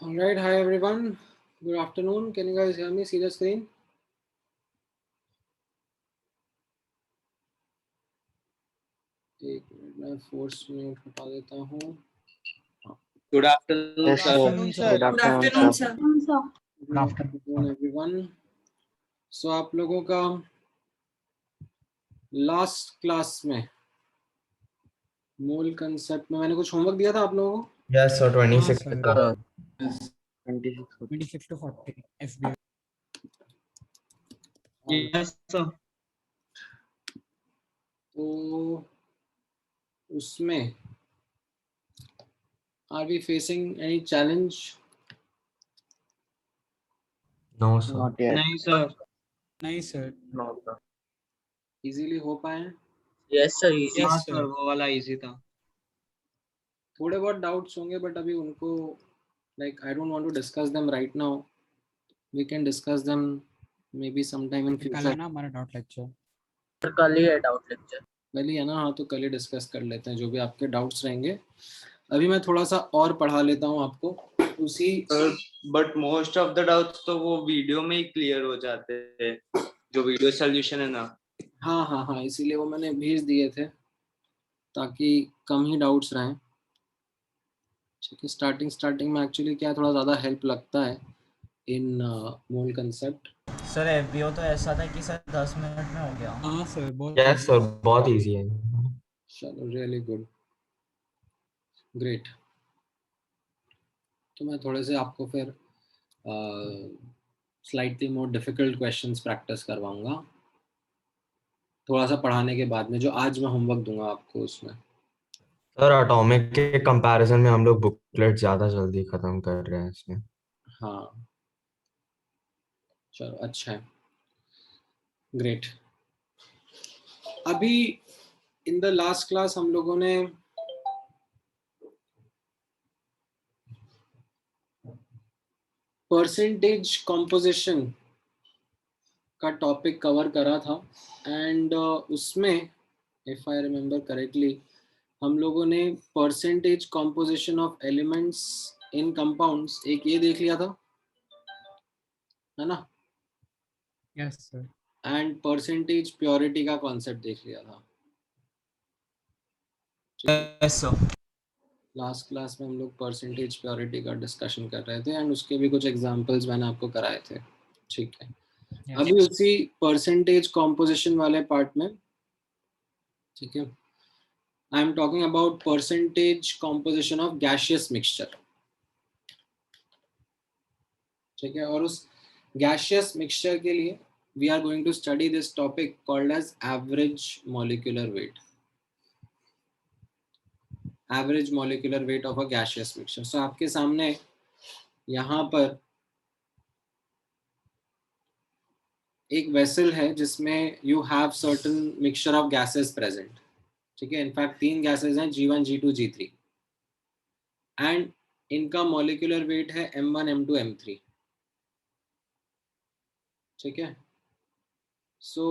All right, hi everyone. Good afternoon. Can you guys hear me? See the screen? एक minute मैं force mute हटा देता हूँ. Good afternoon, Yes, sir. sir. afternoon, sir. Good afternoon, sir. Good afternoon everyone. So आप लोगों का last class में मूल कंसेप्ट में मैंने कुछ होमवर्क दिया था आप लोगों को. Yes, sir. 26. sir. Sir. 26. 26 to 40 FB. Yes, sir. तो उसमें are we facing any challenge? No, sir. Not yet. नहीं, sir. Nice, sir. No, sir. Easily हो पाए हैं. Yes, sir. Easy. Yes, हाँ, sir. sir. वो वाला easy था. थोड़े बहुत डाउट्स होंगे बट अभी उनको like I don't want to discuss them right now. We can discuss them maybe sometime in कल future. है ना हमारा डाउट लेक्चर. कल ही है डाउट लेक्चर. पहले है ना. हाँ, तो कल ही डिस्कस कर लेते हैं जो भी आपके डाउट्स रहेंगे. अभी मैं थोड़ा सा और पढ़ा लेता हूँ आपको उसी. But most of the doubts तो वो वीडियो में ही क्लियर हो जाते हैं, जो वीडियो सॉल्यूशन है ना. हाँ हाँ हाँ, इसीलिए वो मैंने भेज दिए थे ताकि कम ही डाउट्स रहें. ठीक है. स्टार्टिंग में एक्चुअली क्या थोड़ा ज़्यादा हेल्प लगता है इन मूल कंसेप्ट. सर एफबीओ तो ऐसा था कि सर 10 मिनट में हो गया. हाँ सर बहुत. Yes, sir. बहुत easy है. चलो, रियली गुड, ग्रेट. तो मैं थोड़े से आपको फिर slightly more difficult questions practice करवाऊंगा थोड़ा सा पढ़ाने के बाद में, जो आज मैं होमवर्क दूंगा आपको उसमें. सर एटॉमिक के कंपैरिजन में हम लोग बुकलेट ज्यादा जल्दी खत्म कर रहे हैं इसमें. हाँ, चलो अच्छा है, ग्रेट. अभी इन द लास्ट क्लास हम लोगों ने परसेंटेज कॉम्पोजिशन का टॉपिक कवर करा था एंड उसमें इफ आई रिमेम्बर करेक्टली हम लोगों ने percentage composition of elements in compounds एक ये देख लिया था, है ना. Yes sir. And percentage purity का कॉन्सेप्ट देख लिया था. Yes sir. लास्ट क्लास में हम लोग परसेंटेज प्योरिटी का डिस्कशन कर रहे थे एंड उसके भी कुछ एग्जांपल्स मैंने आपको कराए थे. ठीक है. अभी उसी परसेंटेज कॉम्पोजिशन वाले पार्ट में, ठीक है, I am talking about percentage composition of gaseous mixture. ठीक है. और उस गैसियस मिक्सचर के लिए we are going to study this topic called as average molecular weight. Average molecular weight of a gaseous mixture. So आपके सामने यहाँ पर एक वेसल है जिसमें you have certain mixture of gases present. ठीक है. इनफैक्ट 3 गैसेस हैं, G1, G2, G3 एंड इनका मॉलिक्यूलर वेट है M1, M2, M3. ठीक है. सो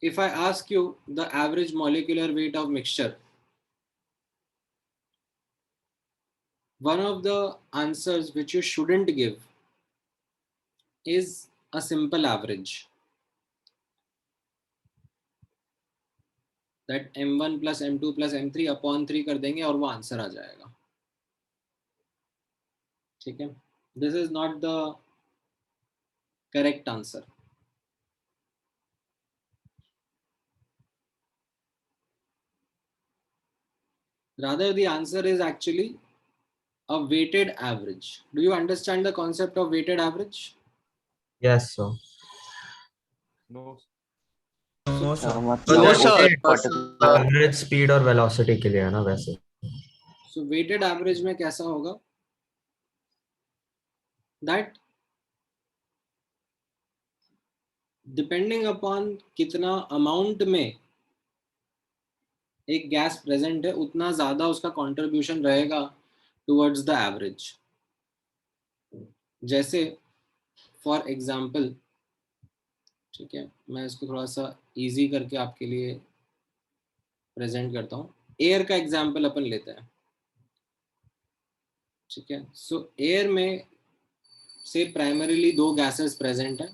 if I ask you the average molecular weight of mixture, one of the answers which you shouldn't give is a simple average, that M1 plus M2 plus M3 upon 3 कर देंगे और वो answer आ जाएगा. ठीक है. This is not the correct answer. Rather, the answer is actually a weighted average. Do you understand the concept of weighted average? Yes, sir. No हाँ, सर. मतलब No, वो sir. एवरेज स्पीड और वेलोसिटी के लिए है ना वैसे. So weighted average में कैसा होगा? That depending upon कितना अमाउंट में एक गैस प्रेजेंट है उतना ज्यादा उसका कंट्रीब्यूशन रहेगा टुवर्ड्स द एवरेज. जैसे फॉर एग्जांपल, ठीक है, मैं इसको थोड़ा सा इजी करके आपके लिए प्रेजेंट करता हूँ. एयर का एग्जांपल अपन लेते हैं, ठीक है। सो एयर में से प्राइमरीली दो गैसेस प्रेजेंट है,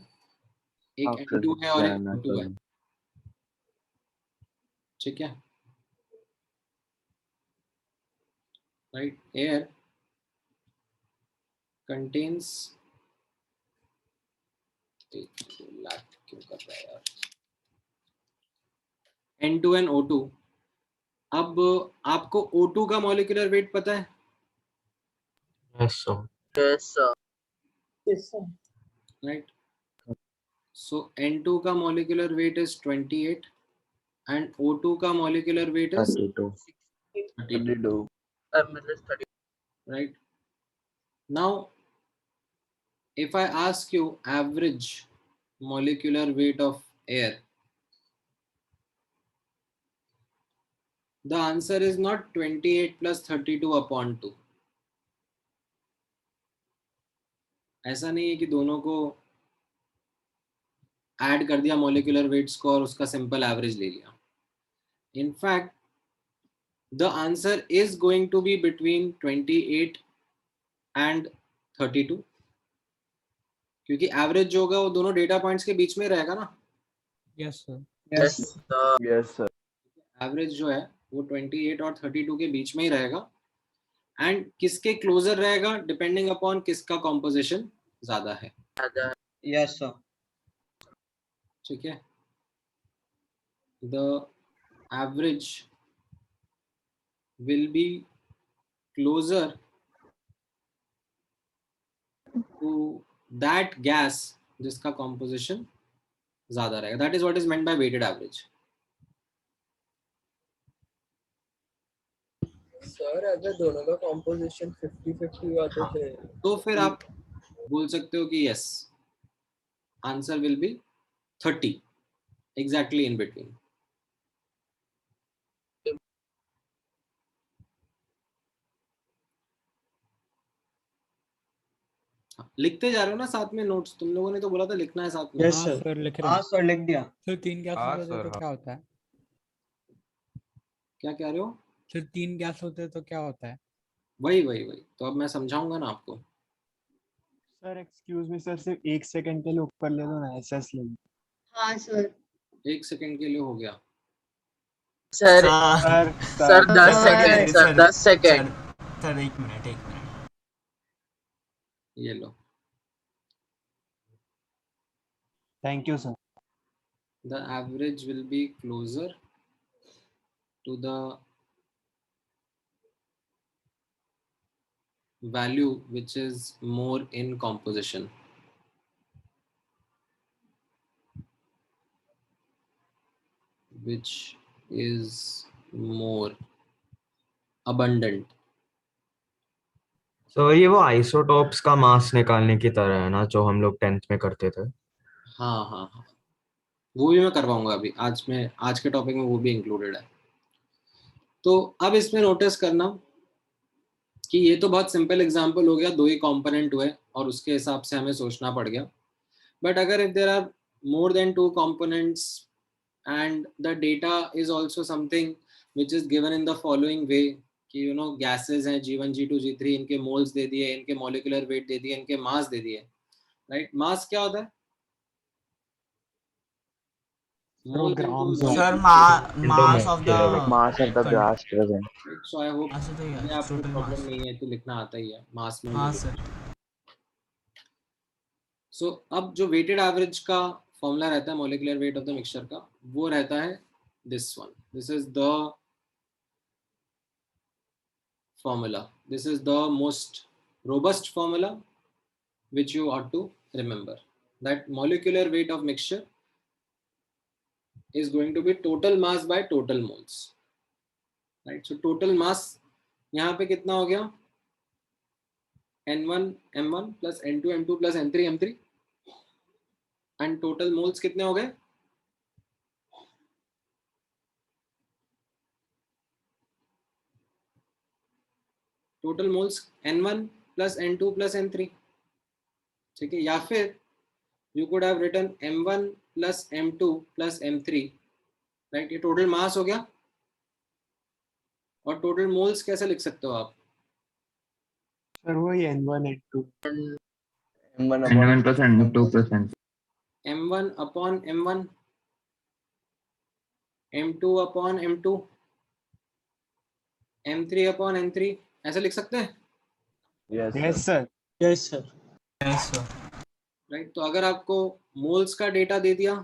एक N2 है और एक O2 है, ठीक है, राइट। एयर कंटेन्स, क्यों कर रहा है यार, N2 and O2। अब आपको O2 का मॉलिक्यूलर वेट पता है? Yes sir. राइट। सो N2 का molecular weight is 28 and O2 का molecular weight is 32, right? Now if I ask you average molecular weight of air, the answer is not 28 plus 32 upon 2। ऐसा नहीं है कि दोनों को ऐड कर दिया मॉलिक्यूलर वेट्स को और उसका सिंपल एवरेज ले लिया। In fact the answer is going to be between 28 and 32, क्योंकि एवरेज जो होगा वो दोनों डेटा पॉइंट्स के बीच में रहेगा ना। Yes, sir. Yes, sir. Average जो है वो 28 और 32 के बीच में ही रहेगा, एंड किसके क्लोजर रहेगा डिपेंडिंग अपॉन किसका कॉम्पोजिशन ज्यादा है। Yes sir. ठीक है, the average will be closer to that gas जिसका कॉम्पोजिशन ज्यादा रहेगा। That is what is meant by weighted average. Sir अगर दोनों का कॉम्पोजिशन 50-50 हुआ तो फिर तो फिर आप बोल सकते हो कि yes, answer will be 30 exactly in between. लिखते जा रहे हो ना साथ में नोट्स? तुम लोगों ने तो बोला था लिखना है साथ में। हाँ सर, लिख रहे हाँ हैं। सर लिख दिया। फिर 3 गैस हाँ होते सर, तो हाँ। क्या होता है? क्या कह रहे हो? फिर 3 गैस होते तो क्या होता है? वही वही वही तो अब मैं समझाऊंगा ना आपको। सर एक्सक्यूज मी सर, सिर्फ 1 सेकंड के लिए ऊपर ले दो ना, एसएस ले लो। हाँ सर। 1 सेकंड के लिए हो गया। Sir sir sir 10 second sir 10 second sir एक मिनट। ये लो, thank you sir. the average will be closer to the value which is more in composition, which is more abundant। तो ये वो आइसोटॉप्स का मास निकालने की तरह है ना, जो हम लोग 10th में करते थे। हाँ हाँ हाँ, वो भी मैं करवाऊंगा अभी। आज के टॉपिक में वो भी इंक्लूडेड है। तो अब इसमें नोटिस करना कि ये तो बहुत सिंपल एग्जांपल हो गया, 2 ही कंपोनेंट हुए और उसके हिसाब से हमें सोचना पड़ गया। बट अगर if there are more than 2 components and the data is also something which is given in the following way कि यू नो गैसेस हैं G1 G2 G3, इनके मोल्स दे दिए, इनके मॉलिक्यूलर वेट दे दिए, इनके मास दे दिए, राइट। मास क्या होता है? Mole grams sir mass of the mass of the gas present. So I hope mass तो ये आपको टोटल प्रॉब्लम मास। नहीं है, तो लिखना आता ही है मास में। हाँ सर। सो अब जो वेटेड एवरेज का फॉर्मूला रहता है molecular weight of the mixture का, वो रहता है this one. This is the formula. This is the most robust formula which you ought to remember, that molecular weight of mixture is going to be total mass by total moles, right? So total mass यहाँ पे कितना हो गया? N1 M1 plus N2 M2 plus N3 M3, and total moles कितने हो गए? Total moles N1 plus N2 plus N3, ठीक है। या फिर you could have written M1 plus M2 plus M3, right. ये टोटल मास हो गया। और टोटल मोल्स कैसे लिख सकते हो आप? सर वही N1 N2 M1 N1 plus N2 plus N2. m1 upon m1, m2 upon m2, m3 upon n3, ऐसे लिख सकते हैं, yes sir yes sir. Yes sir. Right? तो अगर आपको मोल्स का डेटा दे दिया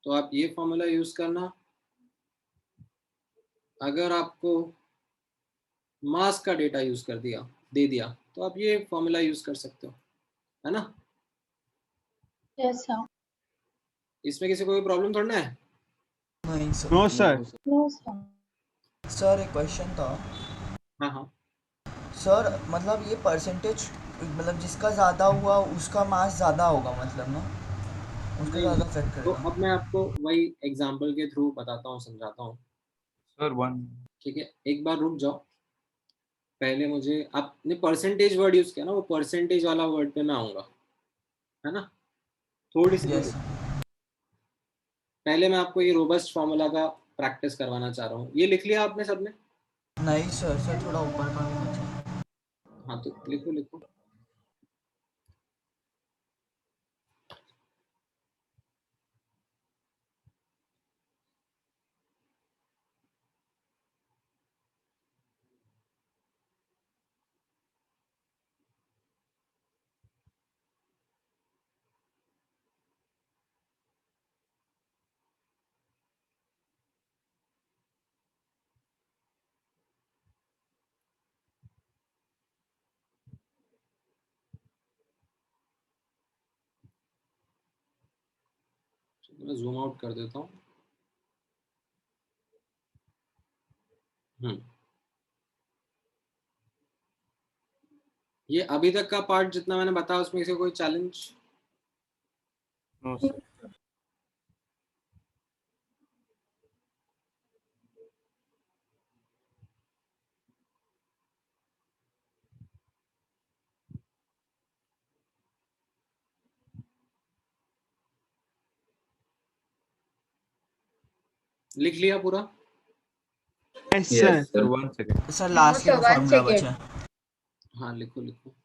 तो आप ये फॉर्मूला यूज करना, अगर आपको मास का डेटा यूज कर दिया दे दिया तो आप ये फॉर्मूला यूज कर सकते हो, है ना? Yes, sir. इसमें किसी को कोई प्रॉब्लम थोड़ा ना है? नहीं सर। No sir No, sir. Sir एक क्वेश्चन था हाँ हाँ। सर, मतलब ये परसेंटेज, मतलब जिसका ज़्यादा हुआ उसका मास ज़्यादा होगा, मतलब ना उसका ज़्यादा इफेक्ट तो करेगा। अब मैं आपको वही एग्जांपल के थ्रू बताता हूँ, समझाता हूँ। सर वन ठीक है, एक बार रुक जाओ। पहले मुझे, आपने परसेंटेज वर्ड यूज किया ना, वो परसेंटेज वाला वर्ड पे मैं आऊंगा, है ना? थोड़ी सी यस। पहले मैं आपको ये रोबस्ट फॉर्मूला का प्रैक्टिस करवाना चाह रहा हूँ। ये लिख लिया आपने सबने? नहीं सर, सर थोड़ा ऊपर का भी बचा। हाँ तो लिखो लिखो। मैं जूम आउट कर देता हूँ। हम्म, ये अभी तक का पार्ट जितना मैंने बताया उसमें किसी को कोई चैलेंज? नो सर लिख लिया पूरा? Yes Yes, sir sir sir. One second sir last sir, का one फॉर्मूला second. बचा है। हाँ लिखो लिखो।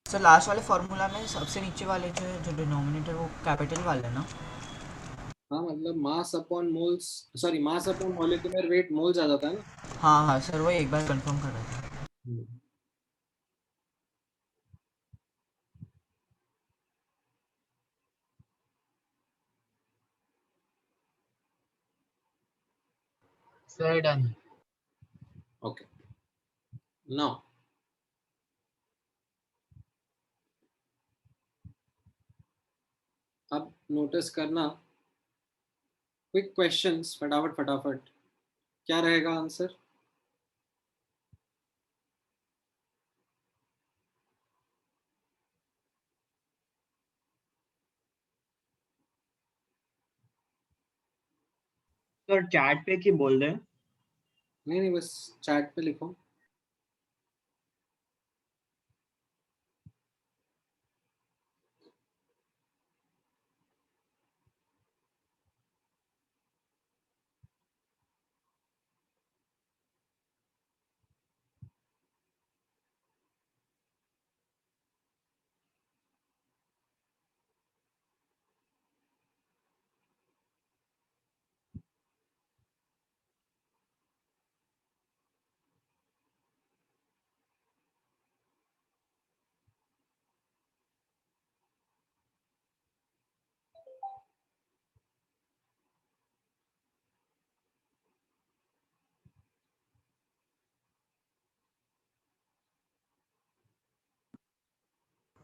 सर लास्ट वाले फार्मूला में सबसे नीचे वाले जो है, जो डिनोमिनेटर वो कैपिटल वाले ना। हाँ मतलब mass upon moles, sorry mass upon molecular weight moles आ जाता है ना। हाँ हाँ सर, वो एक बार कंफर्म कर रहा था। हम्म, Sir, done. ओके। नाउ अब नोटिस करना, क्विक क्वेश्चंस, फटाफट फटाफट। क्या रहेगा आंसर? सर चैट पे की बोल रहे हैं? नहीं नहीं, बस चैट पे लिखो।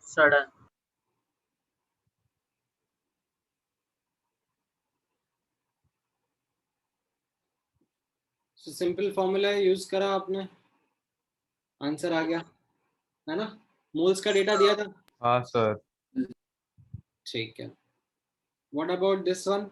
Sir, done. Simple formula use करा आपने, आंसर आ गया है ना, मोल्स का डेटा दिया था। हाँ सर। ठीक है, व्हाट अबाउट दिस वन?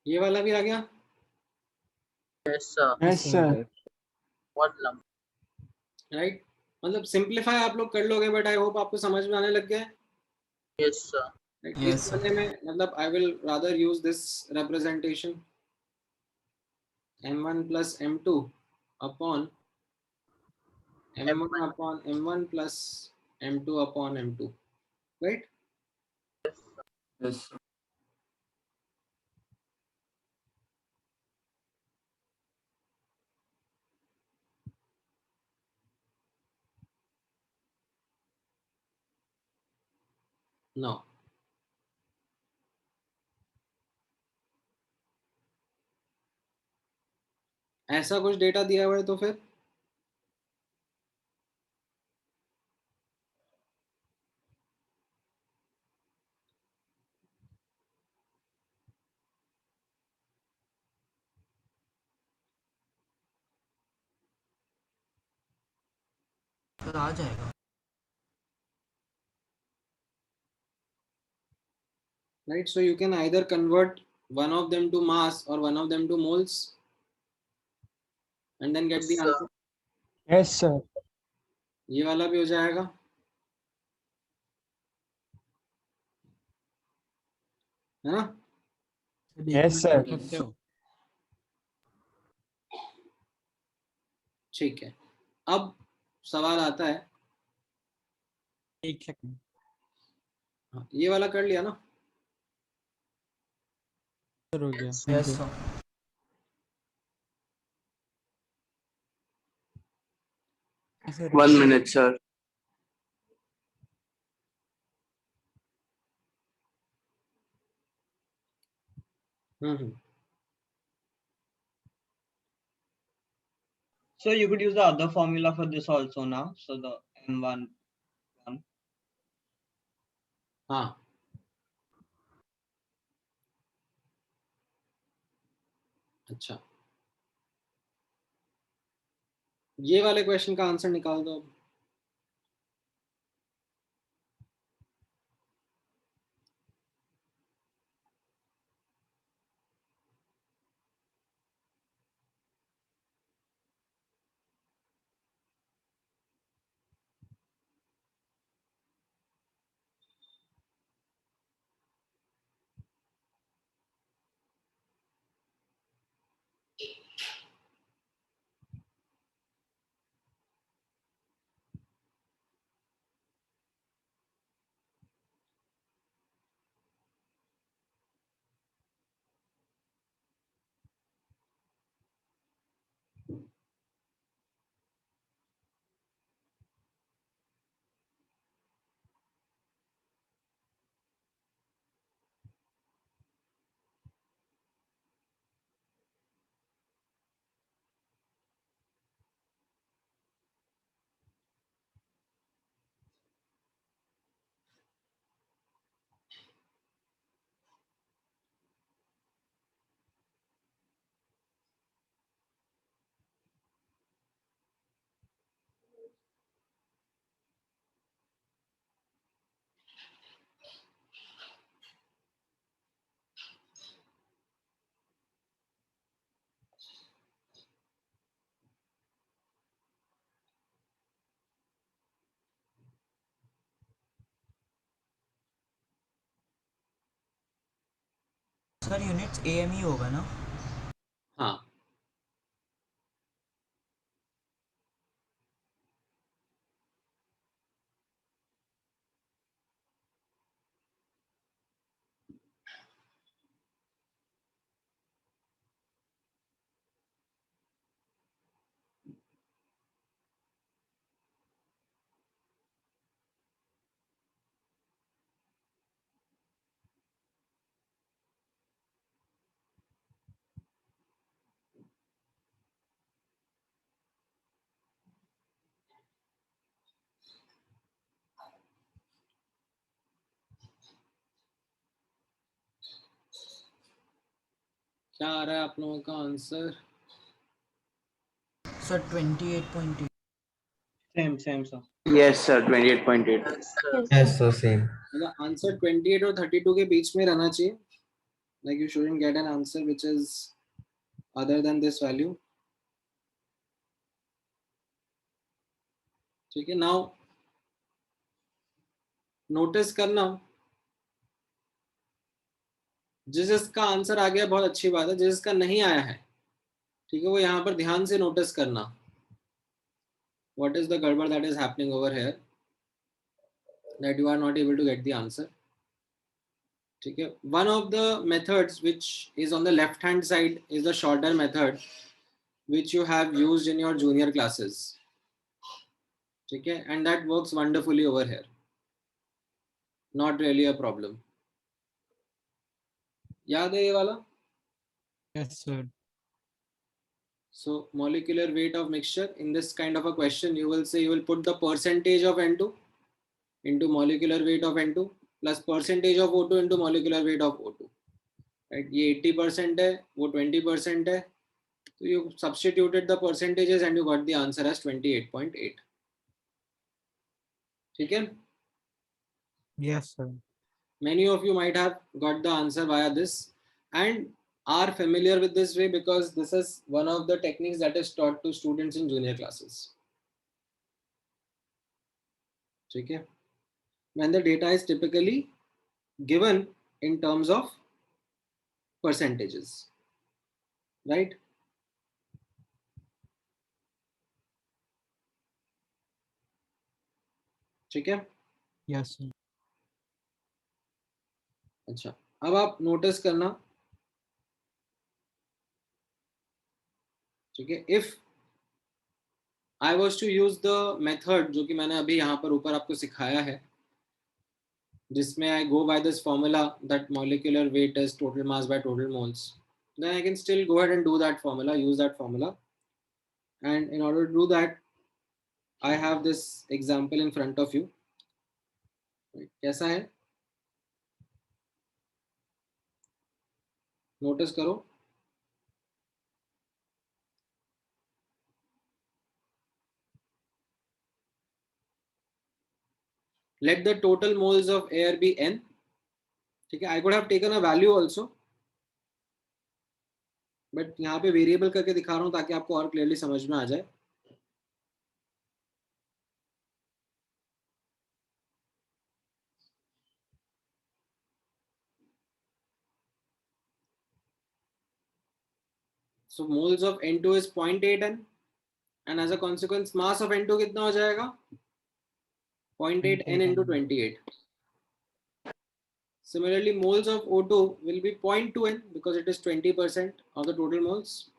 ये वाला भी आ गया, Yes, sir. Yes sir. What lump? Right? मतलब सिंपलीफाई आप लोग कर लोगे, बट आई होप आपको समझ में आने लग गया है। Yes, sir. Right? Yes, इस sir. वाले में मतलब I will rather use this representation, m1 plus m2 upon m1 upon m1 plus m2 upon m2, right? Yes. No. ऐसा कुछ डेटा दिया हुआ है तो फिर सर आ जाएगा। right, so you can either convert one of them to mass or one of them to moles and then get the Yes, sir. answer. Yes sir. ये वाला भी हो जाएगा, है ना? Yes sir. सकते हो। ठीक है, अब सवाल आता है, एक सेकंड। हाँ, ये वाला कर लिया ना? हो गया। Yes sir. ऐसे 1 minute, sir. Hmm. So you could use the other formula for this also now. So the m1 1. हाँ, अच्छा, ये वाले क्वेश्चन का आंसर निकाल दो अब। सर यूनिट्स एएम ही होगा ना? हाँ, क्या आ रहा है आप लोगों का answer? Sir 28.8। Same same sir. Yes, sir. 28.8. Yes, so same. मतलब आंसर 28 और 32 के बीच में रहना चाहिए. Like you shouldn't get an answer which is other than this value. ठीक है. Now नोटिस करना, जिसका आंसर आ गया बहुत अच्छी बात है, जिसका नहीं आया है, ठीक है, वो यहाँ पर ध्यान से नोटिस करना. What is the गड़बड़ that is happening over here that you are not able to get the answer? ठीक है. One of the methods which is on the left hand side is the shorter method which you have used in your junior classes. ठीक है. And that works wonderfully over here. Not really a problem. याद है ये वाला? Yes, sir. So molecular weight of mixture, in this kind of a question you will say, you will put the percentage of N2 into molecular weight of N2 plus percentage of O2 into molecular weight of O2. Right? ये 80% है, वो 20% है. So you substituted the percentages and you got the answer as 28.8. ठीक है. Yes, sir. Many of you might have got the answer via this and are familiar with this way because this is one of the techniques that is taught to students in junior classes. ठीक है. When the data is typically given in terms of percentages, right? ठीक है. Yes, sir. अच्छा, अब आप notice करना. ठीक है. If I was to use the method जो कि मैंने अभी यहाँ पर ऊपर आपको सिखाया है, जिसमें I go by this formula that molecular weight is total mass by total moles, then I can still go ahead and do that formula, use that formula. And in order to do that, I have this example in front of you. कैसा है? Notice करो. Let the total moles of air be n. ठीक है. I could have taken a value also, but यहाँ पे variable करके दिखा रहा हूँ ताकि आपको और क्लियरली समझ में आ जाए. So moles of N2 is 0.8 n, and as a consequence mass of N2 कितना हो जाएगा? 0.8 n into 28. Similarly, moles of O2 will be 0.2 n because it is 20% of the total moles,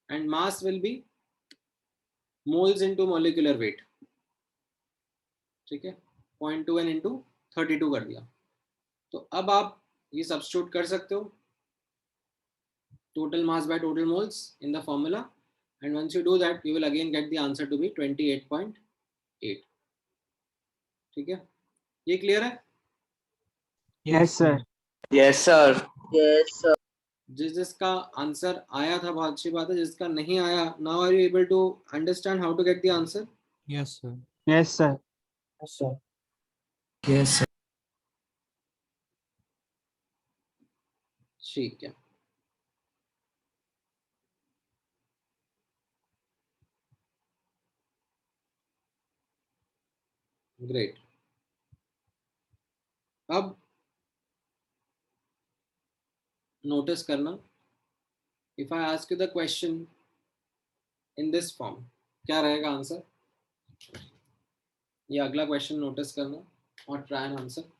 and mass will be moles into molecular weight. ठीक है. 0.2 n into 32 कर दिया. तो अब आप ये सब्स्टिट्यूट कर सकते हो, total mass by total moles in the formula, and once you do that you will again get the answer to be 28.8. ठीक है. ये क्लियर है? Yes sir. Yes, sir. Yes, sir. जिसका आंसर आया था बहुत अच्छी बात है, जिसका नहीं आया, now are you able to understand how to get the answer? Yes, sir. Yes sir. Yes, sir. Yes, sir. ठीक है. ग्रेट. अब नोटिस करना, if I ask you the question in this form, क्या रहेगा आंसर? ये अगला question notice करना और try and answer.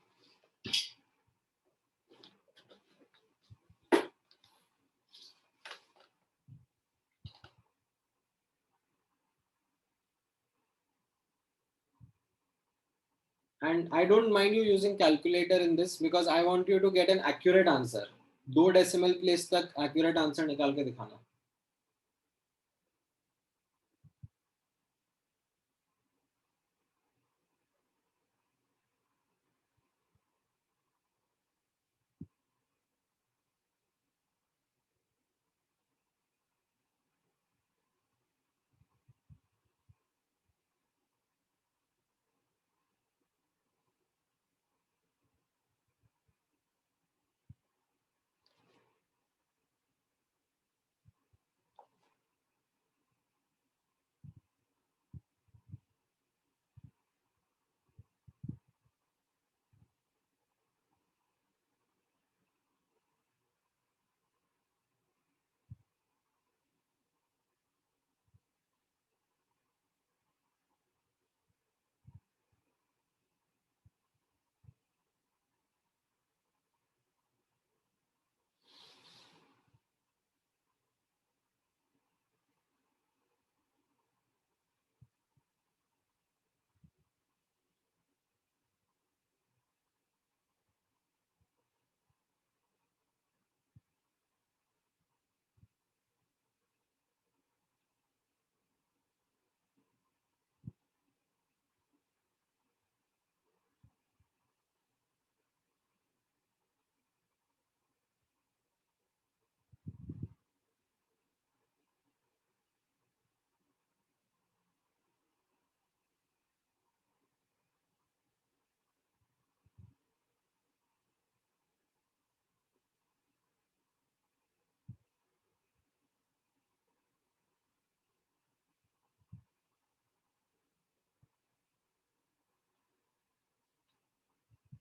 And I don't mind you using calculator in this because I want you to get an accurate answer. 2 decimal place तक accurate answer निकाल के दिखाना.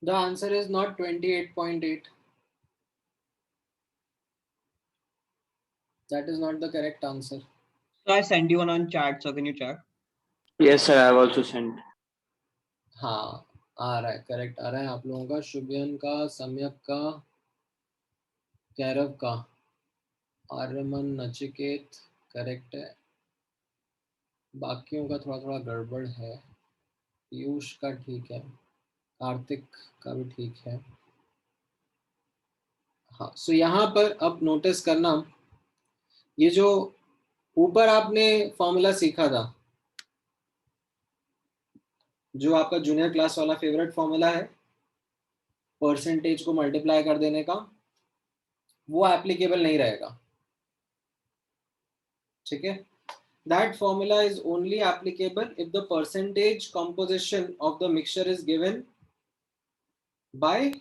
The answer is not 28.8. That is not the correct answer. So I sent you one on chat, so can you check? Yes, sir. I have also sent. हाँ आ रहा है, correct आ रहा है आप लोगों का, शुभयन का, सम्यक का, कैरव का, आर्यमन, नचिकेत करेक्ट है, बाकियों का थोड़ा थोड़ा गड़बड़ है, पीयूष का ठीक है, कार्तिक का भी ठीक है। हाँ, सो यहाँ पर अब नोटिस करना, ये जो ऊपर आपने फॉर्मूला सीखा था, जो आपका जूनियर क्लास वाला फेवरेट फॉर्मूला है परसेंटेज को मल्टीप्लाई कर देने का, वो एप्लीकेबल नहीं रहेगा, ठीक है। That formula is only applicable if the percentage composition of the mixture is given by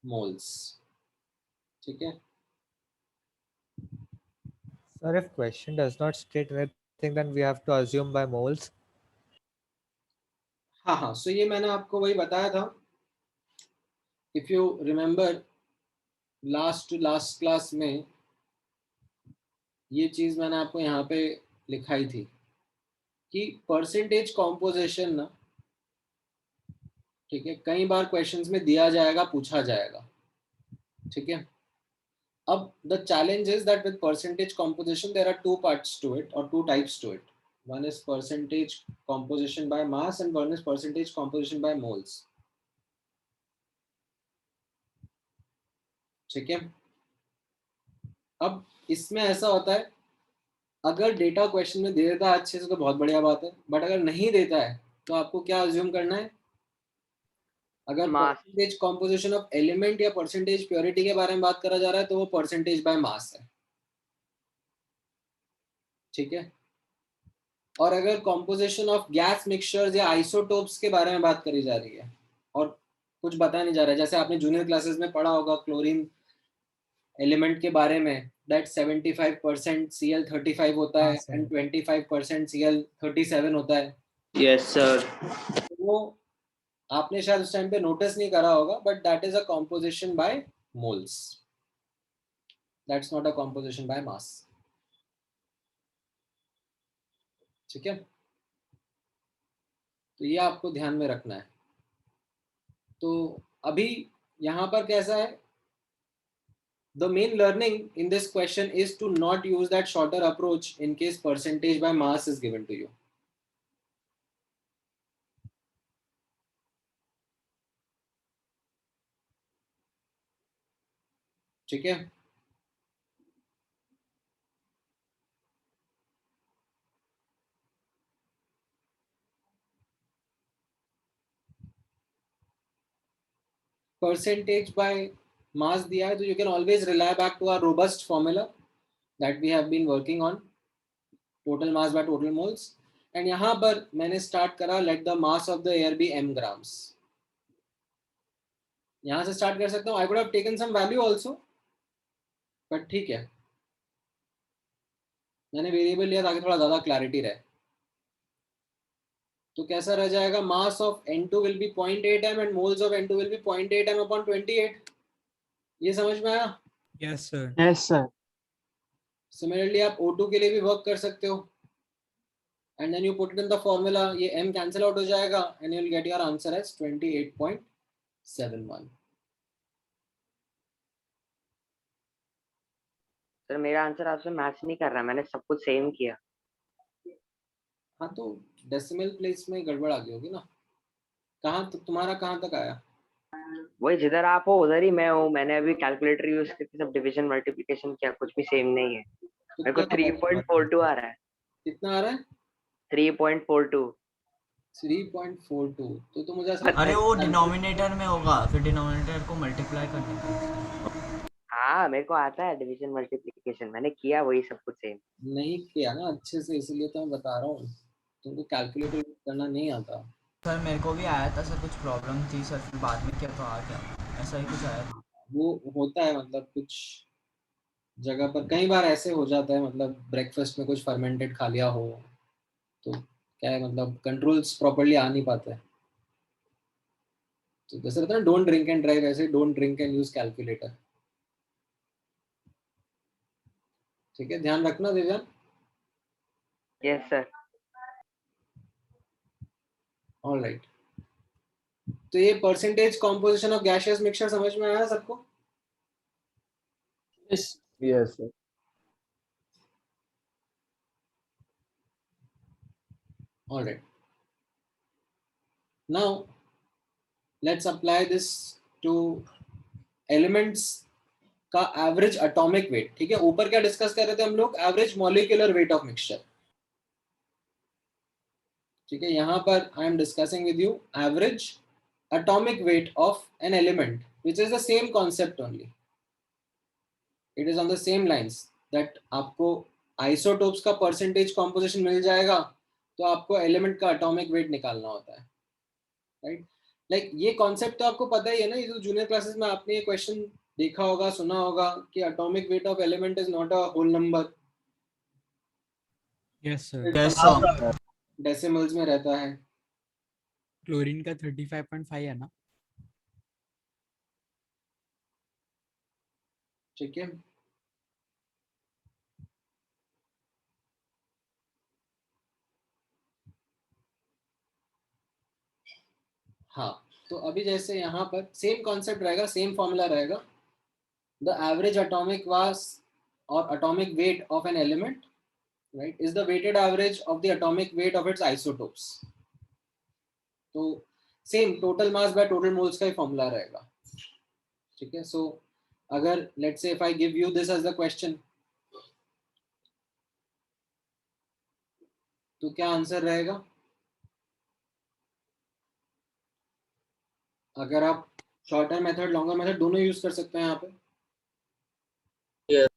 moles. ठीक है। Sir, if question does not state anything, then we have to assume by moles. हाँ हाँ, so ये मैंने आपको वही बताया था। If you remember last class में ये चीज मैंने आपको यहाँ पे लिखाई थी कि परसेंटेज कॉम्पोजिशन ना, ठीक है, कई बार क्वेश्चंस में दिया जाएगा, पूछा जाएगा, ठीक है। अब the challenge is that with percentage composition there are two parts to it or two types to it. One is percentage composition by mass and one is percentage composition by moles. ठीक है। अब इसमें ऐसा होता है, अगर data question में दे देता है अच्छे से तो बहुत बढ़िया बात है, बट अगर नहीं देता है तो आपको क्या अज्यूम करना है, अगर परसेंटेज कॉम्पोजिशन ऑफ एलिमेंट या परसेंटेज प्योरिटी के बारे में बात करा जा रहा है तो वो परसेंटेज बाय मास है, ठीक है। और अगर कॉम्पोजिशन ऑफ गैस मिक्सचर्स या आइसोटोप्स के बारे में बात करी जा रही है और कुछ बताया नहीं जा रहा है, जैसे आपने जूनियर क्लासेस में पढ़ा होगा क्लोरीन एलिमेंट के बारे में, that 75% Cl35 होता है and 25% Cl37 होता है। Yes sir. वो आपने शायद उस टाइम पे नोटिस नहीं करा होगा, but that is a composition by moles. That's not a composition by mass. ठीक है, तो ये आपको ध्यान में रखना है। तो अभी यहाँ पर कैसा है, the main learning in this question is to not use that shorter approach in case percentage by mass is given to you. ठीक है, percentage by mass दिया है तो you can always rely back to our robust formula that we have been working on, total mass by total moles, and यहाँ पर मैंने start करा let the mass of the air be m grams. यहाँ से start कर सकता हूँ, I could have taken some value also, but ठीक है, मैंने वेरिएबल लिया ताकि थोड़ा ज़्यादा क्लैरिटी रहे। तो कैसा रह जाएगा, mass of N2 will be 0.8 m and moles of N2 will be 0.8 m upon 28। ये समझ में आया? Yes, sir. Yes sir. Similarly आप O2 के लिए भी वर्क कर सकते हो, and then you put it in the formula, ये m कैंसिल आउट हो जाएगा and you will get your answer as 28.71। Sir मेरा आंसर आपसे मैच नहीं कर रहा, मैंने सब कुछ सेम किया। हाँ तो डेसिमल प्लेस में गड़बड़ आ गई होगी ना। कहाँ तो तुम्हारा कहाँ तक आया? वही जिधर आप हो उधर ही मैं हूँ। मैंने अभी कैलकुलेटर यूज करके सब डिवीजन मल्टीप्लिकेशन किया, कुछ भी सेम नहीं है। तो मेरे को 3.42 आ रहा है। कितना आ रहा है? 3.42। 3.42 तो मुझे ऐसा, अरे वो डिनोमिनेटर में होगा, फिर डिनोमिनेटर को मल्टीप्लाई करने का। हाँ मेरे को आता है डिवीजन मल्टीप्लिकेशन, मैंने किया वही सब कुछ सेम। नहीं किया ना अच्छे से, इसलिए तो मैं बता रहा हूँ, तुमको कैलकुलेटर यूज करना नहीं आता। सर मेरे को भी आया था सर, कुछ प्रॉब्लम थी सर, फिर बाद में क्या तो आ गया, ऐसा ही कुछ आया था। वो होता है, मतलब कुछ जगह पर कई बार ऐसे हो जाता है, मतलब ब्रेकफास्ट में कुछ फर्मेंटेड खा लिया हो तो क्या है, मतलब कंट्रोल्स प्रॉपर्ली आ नहीं पाते हैं। तो जैसे रहता है ना, डोंट ड्रिंक एंड ड्राइव, ऐसे don't drink and use calculator. ठीक है, ध्यान रखना दिव्यान। Yes sir. ऑलराइट, तो ये percentage composition of gaseous mixture समझ में आया सबको? Yes. Yes, sir. Alright, now let's apply this to elements का एवरेज एटॉमिक वेट। ठीक है, ऊपर क्या डिस्कस कर रहे थे हम लोग? Average molecular weight of mixture. ठीक है, यहां पर I am discussing with you average atomic weight of an element which is the same concept only, it is on the same lines that आपको आइसोटोप्स का परसेंटेज कॉम्पोजिशन मिल जाएगा तो आपको element का एटॉमिक वेट निकालना होता है, राइट? लाइक ये कॉन्सेप्ट तो आपको पता ही है ना, ये जो जूनियर क्लासेस में आपने ये क्वेश्चन देखा होगा, सुना होगा कि atomic weight of element is not a whole number, Yes, sir. Yes, sir. Decimals में रहता है। क्लोरीन का 35.5 है ना? ठीक है, हाँ, तो अभी जैसे यहाँ पर सेम कॉन्सेप्ट रहेगा, सेम फॉर्मूला रहेगा। द एवरेज एटॉमिक मास और atomic weight of an element, right, is the weighted average of the atomic weight of its isotopes। तो same total mass by total moles का ही फॉर्मूला रहेगा। ठीक है, सो अगर let's say if I give you this as the question, तो क्या answer रहेगा? अगर आप शॉर्टर मेथड लॉन्गर मेथड दोनों यूज कर सकते हैं यहाँ पे। Yes.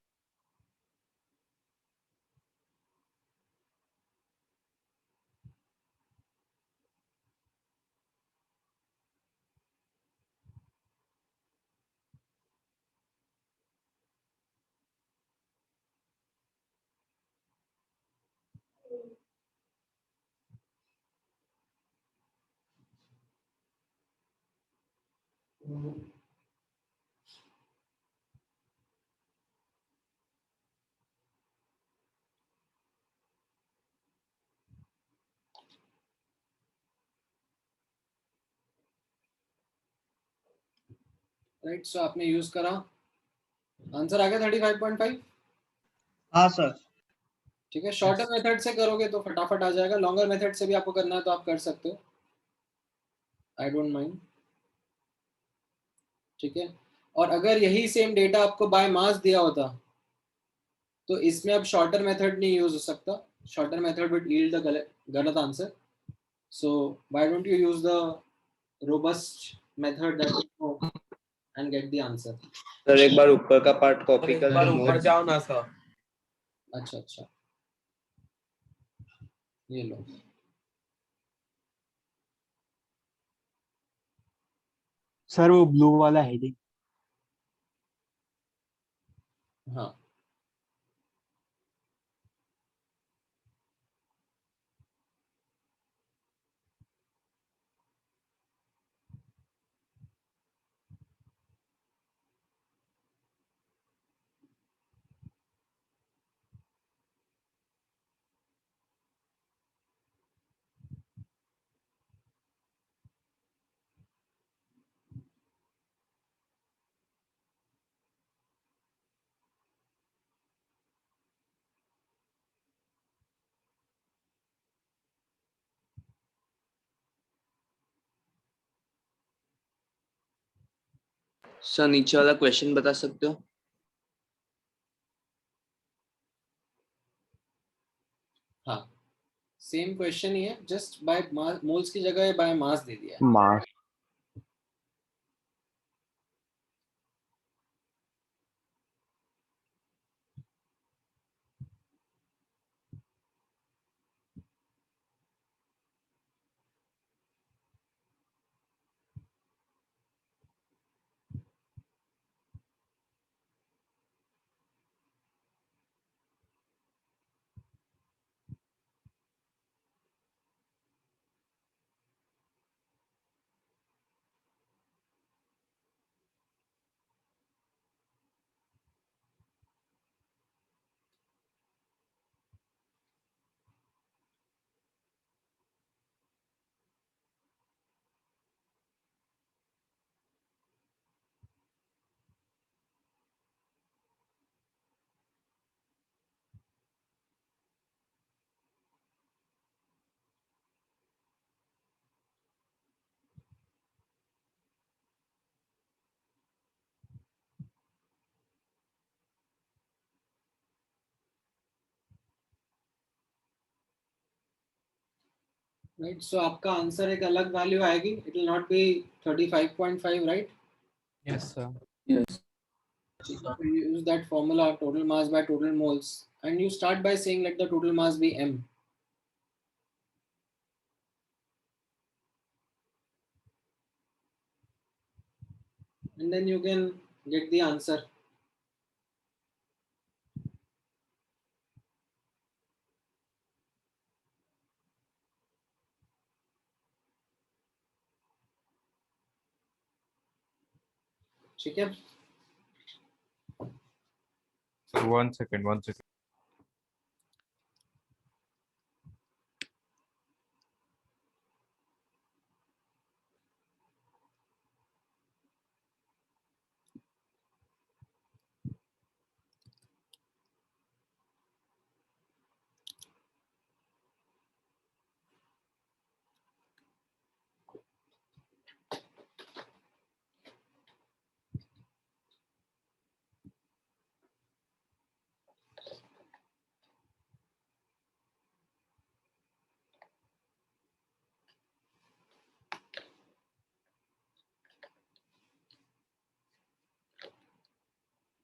राइट, सो आपने यूज करा, आंसर आ गया 35.5। हाँ सर। ठीक है, शॉर्टर मेथड से करोगे तो फटाफट आ जाएगा, लॉन्गर मेथड से भी आपको करना है तो आप कर सकते हो, आई डोंट माइंड। ठीक है, और अगर यही सेम डेटा आपको बाय मास दिया होता तो इसमें अब शॉर्टर मेथड नहीं यूज हो सकता, shorter method will yield the गलत answer. So why don't you use the robust method that you know and get the answer? Sir एक बार ऊपर का पार्ट कॉपी एक कर बार लो। ऊपर जाओ ना सर। अच्छा अच्छा, ये लो। सर वो ब्लू वाला हेडिंग। हाँ, सर नीचे वाला क्वेश्चन बता सकते हो? हाँ, सेम क्वेश्चन ही है, जस्ट बाय मोल्स की जगह बाय मास दे दिया है। मास। राइट, सो आपका आंसर एक अलग वैल्यू आएगी, it will not be 35.5, right? Yes, sir. Yes. You use that formula, total mass by total moles, and you start by saying let the total mass be m. And then you can get the answer. ठीक है? Sir, 1 second, 1 second.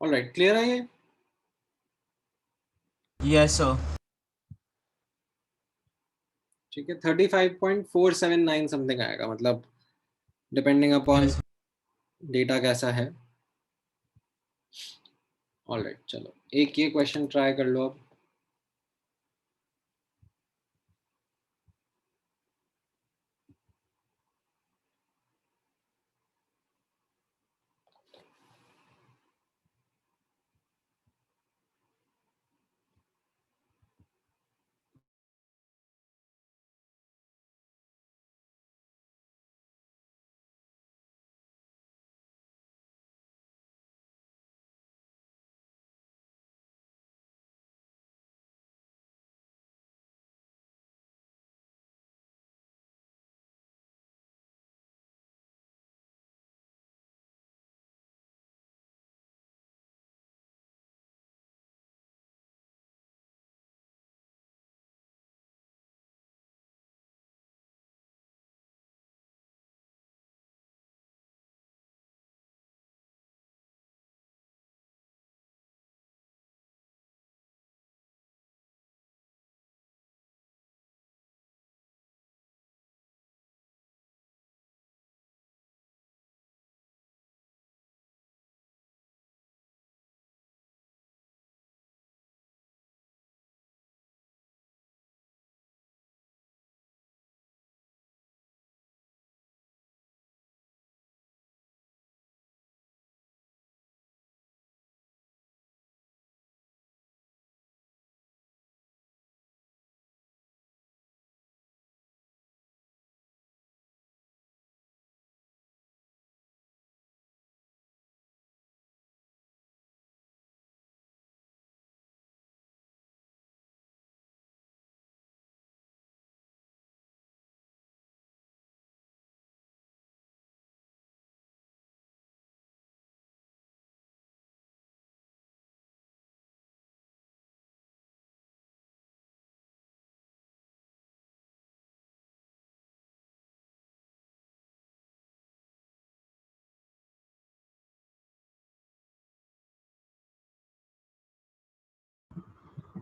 All right, clear है ये? Yes, sir. ठीक है, 35.479 something आएगा, मतलब depending upon Yes. Data कैसा है। ऑल राइट, चलो एक ये क्वेश्चन ट्राई कर लो अब।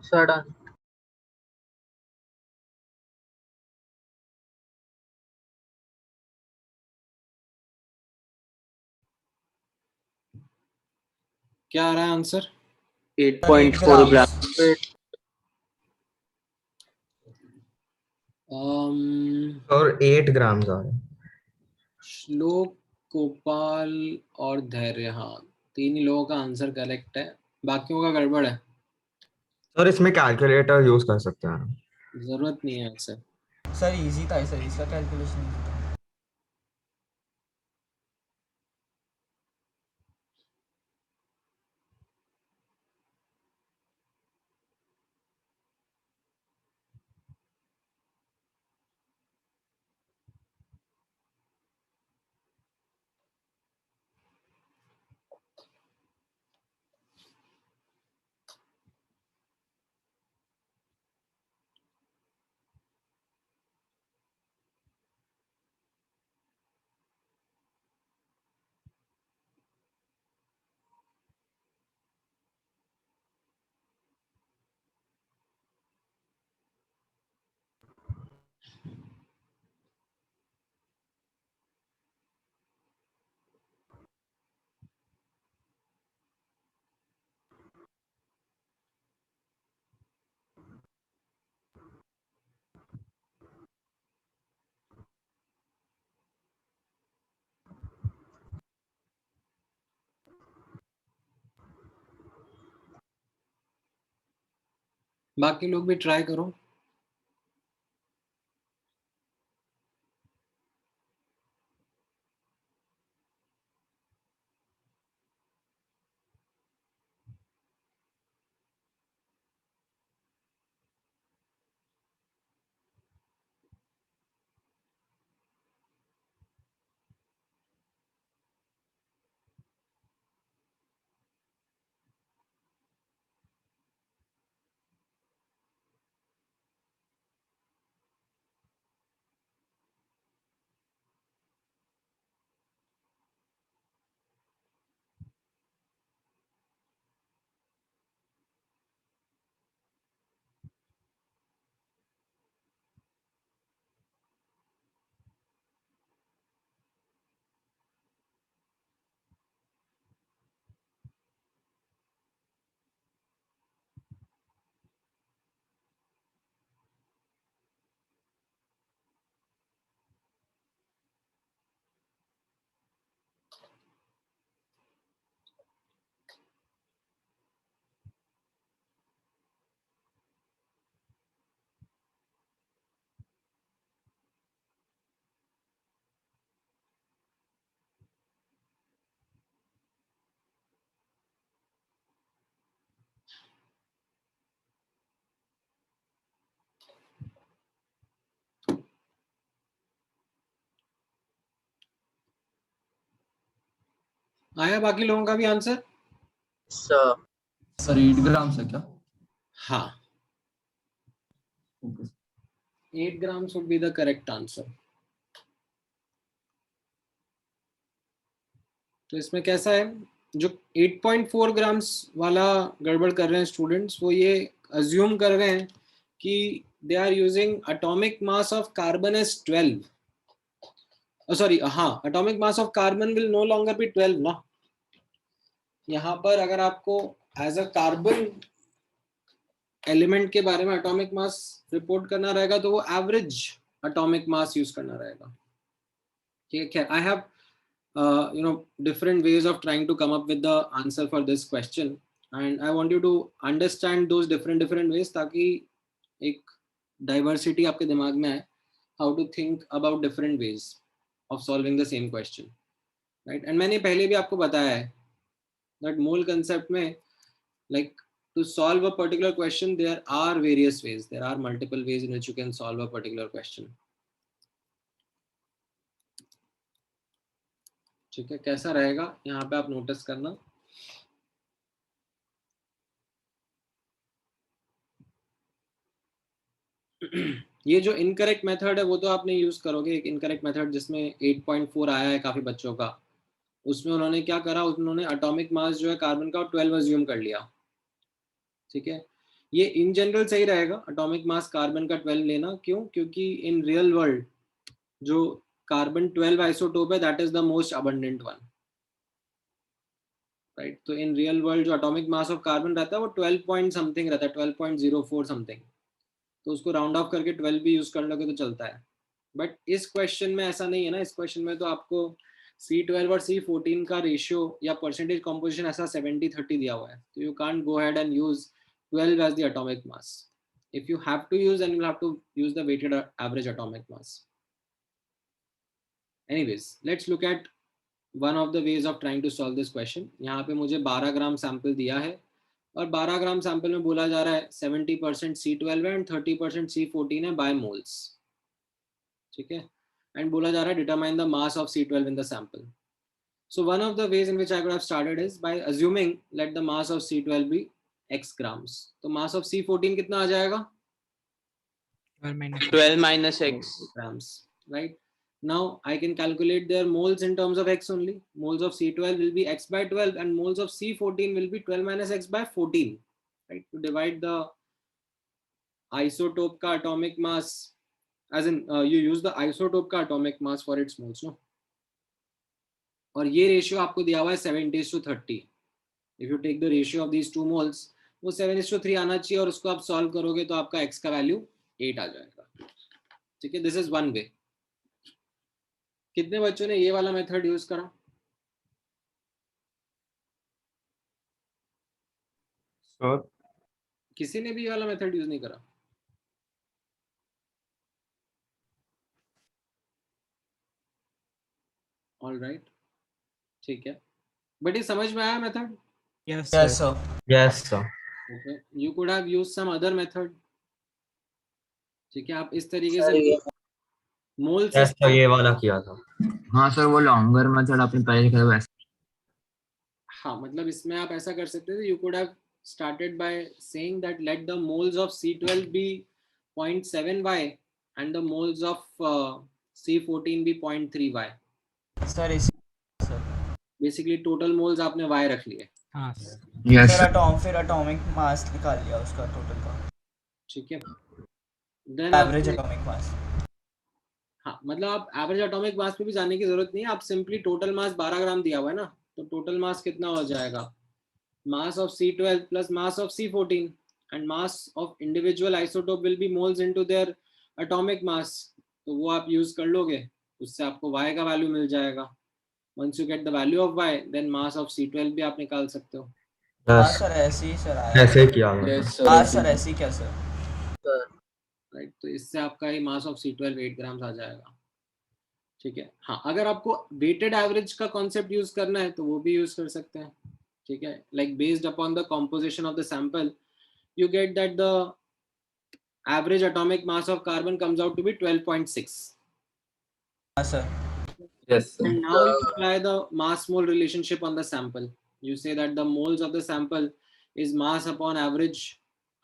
Sir, done. क्या आ रहा है आंसर? 8.4 ग्राम। और 8 ग्राम आ रहे हैं। श्लोक, गोपाल और धैर्य, हाँ तीन ही लोगों का आंसर करेक्ट है, बाकियों का गड़बड़ है। सर इसमें कैलकुलेटर यूज कर सकते हैं। जरूरत नहीं है आंसर। सर इजी था सर, इसका कैलकुलेशन इजी था। बाकी लोग भी ट्राई करो। आया बाकी लोगों का भी आंसर? सर 8 ग्राम से क्या? हाँ, 8 grams would be the correct answer. तो इसमें कैसा है, जो 8.4 ग्राम्स वाला गड़बड़ कर रहे हैं स्टूडेंट्स, वो ये अज्यूम कर रहे हैं कि they are using atomic mass of carbon as 12. Sorry, हाँ, atomic mass of carbon will no longer be 12 ना. यहाँ पर अगर आपको एज अ कार्बन एलिमेंट के बारे में एटॉमिक मास रिपोर्ट करना रहेगा तो वो एवरेज एटॉमिक मास यूज करना रहेगा. ठीक है, I have different ways of trying to come up with the answer for this question, and I want you to understand those different ways ताकि एक diversity आपके दिमाग में आए, how to think about different ways of solving the same question, right? And मैंने पहले भी आपको बताया है that mole concept में, like, to solve a particular question there are various ways, there are multiple ways in which you can solve a particular question. ठीक है, कैसा रहेगा यहाँ पे आप नोटिस करना. ये जो इनकरेक्ट मेथड है वो तो आप नहीं यूज करोगे. एक इनकरेक्ट मेथड जिसमें 8.4 आया है काफी बच्चों का, उसमें उन्होंने क्या करा, उन्होंने एटॉमिक मास जो है कार्बन का 12 अज्यूम कर लिया. ठीक है, ये इन जनरल सही रहेगा एटॉमिक मास कार्बन का 12 लेना. क्यों? क्योंकि इन रियल वर्ल्ड जो कार्बन 12 आइसोटोप है that is the most abundant one, right? तो इन रियल वर्ल्ड जो एटॉमिक मास ऑफ कार्बन रहता है वो 12 पॉइंट समथिंग रहता है, 12.04 समथिंग. तो उसको राउंड ऑफ करके 12 भी यूज कर लोगे तो चलता है. बट इस क्वेश्चन में ऐसा नहीं है ना. इस क्वेश्चन में तो आपको C12 और C14 का रेशियो या परसेंटेज कॉम्पोजिशन ऐसा 70-30 दिया हुआ है. तो you can't go ahead and use 12 as the atomic mass. If you have to use, then you have to use the weighted average atomic mass. Anyways, let's look at one of the ways of trying to solve this question. यहाँ पे मुझे 12 gram sample दिया है और 12 gram sample में बोला जा रहा है 70% C12 है एंड 30% C14 है बाय मोल्स. ठीक है, एंड बोला जा रहा है determine the mass of C12 in the sample. So one of the ways in which I could have started is by assuming let the mass of C12 be x grams. तो mass of C14 कितना आ जाएगा? 12 minus x grams, right? Now I can calculate their moles in terms of x only. Moles of C12 will be x by 12 and moles of C14 will be 12 minus x by 14, right? To divide the isotope ka atomic mass, as in you use the isotope ka atomic mass for its moles, no? और ये ratio आपको दिया हुआ है 70:30. If you take the ratio of these two moles, वो 7:3 आना चाहिए और उसको आप सॉल्व करोगे तो आपका x का वैल्यू 8 आ जाएगा. ठीक है, दिस इज वन वे. कितने बच्चों ने ये वाला मेथड यूज करा? सर किसी ने भी ये वाला मेथड यूज नहीं करा? ऑल राइट, ठीक है, बट ये समझ में आया method? Yes, yes sir. Sir. Yes sir. Okay, you could have used some other method. ठीक है, आप इस तरीके सर से ये मोल यस सर, सिस्टम, ये वाला किया था। हाँ सर, वो लॉन्गर मेथड आपने पहले किया वैसे। हाँ मतलब इसमें आप ऐसा कर सकते थे, you could have started by saying that let the moles of C12 be 0.7 y and the moles of C14 be 0.3 y. Sir इसी सर बेसिकली टोटल मोल्स आपने y रख लिए। हाँ sir. Yes sir sir. फिर atomic mass निकाल लिया उसका total का, ठीक है, देन एवरेज एटॉमिक मास। हाँ मतलब आप एवरेज एटॉमिक मास पे भी जाने की जरूरत नहीं है, आप सिंपली टोटल मास 12 ग्राम दिया हुआ है ना, तो टोटल मास कितना हो जाएगा, mass of C12 plus mass of C14 and mass of individual isotope will be moles into their atomic mass, तो वो आप यूज कर लोगे, उससे आपको y का वैल्यू मिल जाएगा। once you get the value of y then mass of C12 भी आप निकाल सकते हो। हाँ यस, सर ऐसे ही सर आया। ऐसे किया था। yes, हाँ सर ऐसे ही क्या सर। राइट, तो इससे आपका ही मास ऑफ C12 8 ग्राम्स आ जाएगा। ठीक है, हाँ अगर आपको वेटेड एवरेज का कॉन्सेप्ट यूज करना है तो वो भी यूज कर सकते हैं। ठीक है, like based upon the composition of the sample you get that the average atomic mass of carbon comes out to be 12.6, हाँ sir. Yes sir. and now you apply the mass mole relationship on the sample, you say that the moles of the sample is mass upon average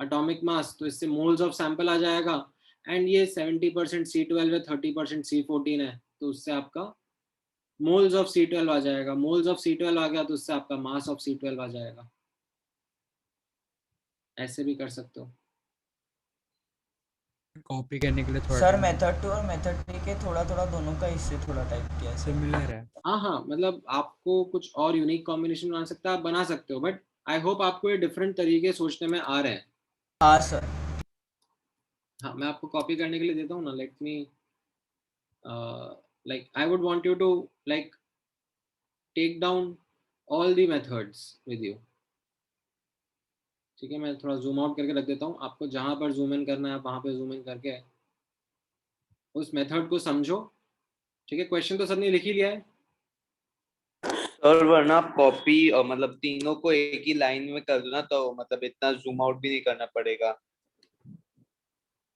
atomic mass, तो इससे moles of sample आ जाएगा, and ये 70% C12 है 30% C14 है, तो उससे आपका moles of C12 आ जाएगा, moles of C12 आ गया तो उससे आपका mass of C12 आ जाएगा। ऐसे भी कर सकते हो। कॉपी करने के लिए थोड़ा सर time मेथड 2 और मेथड 3 के थोड़ा थोड़ा दोनों का इससे थोड़ा टाइप किया है सर। सिमिलर है। हाँ हाँ मतलब आपको कुछ और यूनिक कॉम्बिनेशन बना सकता है, आप बना सकते हो, बट आई होप आपको ये डिफरेंट तरीके सोचने में आ रहे हैं। हाँ सर। हाँ मैं आपको कॉपी करने के लिए देता हूँ ना, let me like I would want you to like take down all the methods with you. ठीक है, मैं थोड़ा जूम आउट करके रख देता हूँ, आपको जहाँ पर जूम इन करना है वहाँ पे जूम इन करके उस मेथड को समझो। ठीक है, क्वेश्चन तो सबने लिख ही लिया है। और वरना आप कॉपी और मतलब तीनों को एक ही लाइन में कर दो ना, तो मतलब इतना जूम आउट भी नहीं करना पड़ेगा।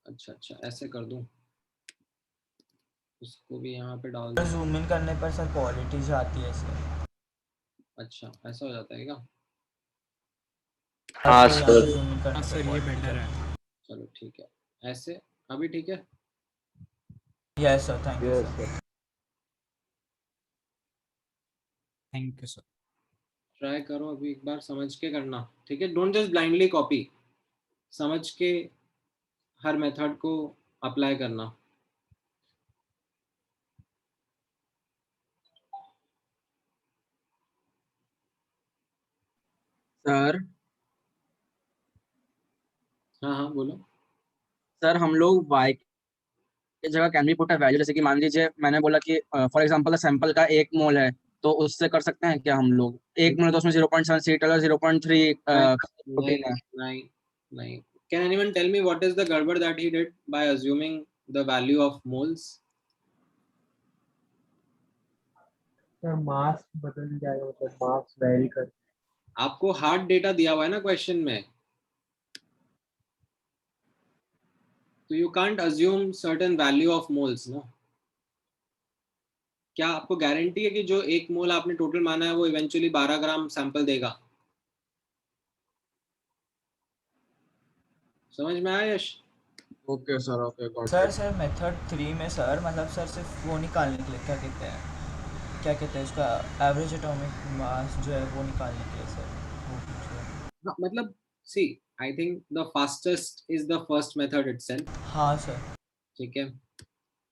अच्छा अच्छा ऐसे कर दूँ, उसको भी यहाँ पे डाल दूँ। जूम इन करने पर सर क्वालिटी जाती है सर। अच्छा ऐसा हो जाता है क्या? हाँ तो यहाँ सर। पे zoom in करने हाँ पर सर ये quality बेटर है। चलो ठीक है, ऐसे अभी ठीक है। जाती है। Yes sir, thank you sir. Thank you sir. Try करो अभी एक बार समझ के करना। ठीक है, डोंट जस्ट ब्लाइंडली कॉपी, समझ के हर मेथड को अप्लाई करना। सर हाँ हाँ बोलो। सर हम लोग y की जगह can be put a value, जैसे कि मान लीजिए मैंने बोला कि फॉर एग्जांपल सैंपल का 1 मोल है, तो उससे कर सकते हैं क्या हम लोग? 1 मोल है तो उसमें 0.7 सीटल और 0.3 नहीं प्रोटीन है। नहीं नहीं, can anyone tell me what is the गड़बड़ that he did by assuming the value of moles? Sir mass बदल जाएगा, मतलब मास वेरी कर। आपको हार्ड डेटा दिया हुआ है ना क्वेश्चन में, तो you can't assume certain value of moles ना। क्या आपको गारंटी है कि जो 1 मोल आपने टोटल माना है वो इवेंचुअली 12 ग्राम सैंपल देगा? समझ में आया Yash? Okay sir, okay got sir it. Sir method 3 में सर मतलब सर सिर्फ वो निकालने के लिए क्या कहते हैं उसका एवरेज एटॉमिक मास जो है वो निकालने के लिए सर वो पूछ रहे हैं। हाँ, मतलब see I think the fastest is the first method itself. हाँ सर। ठीक है,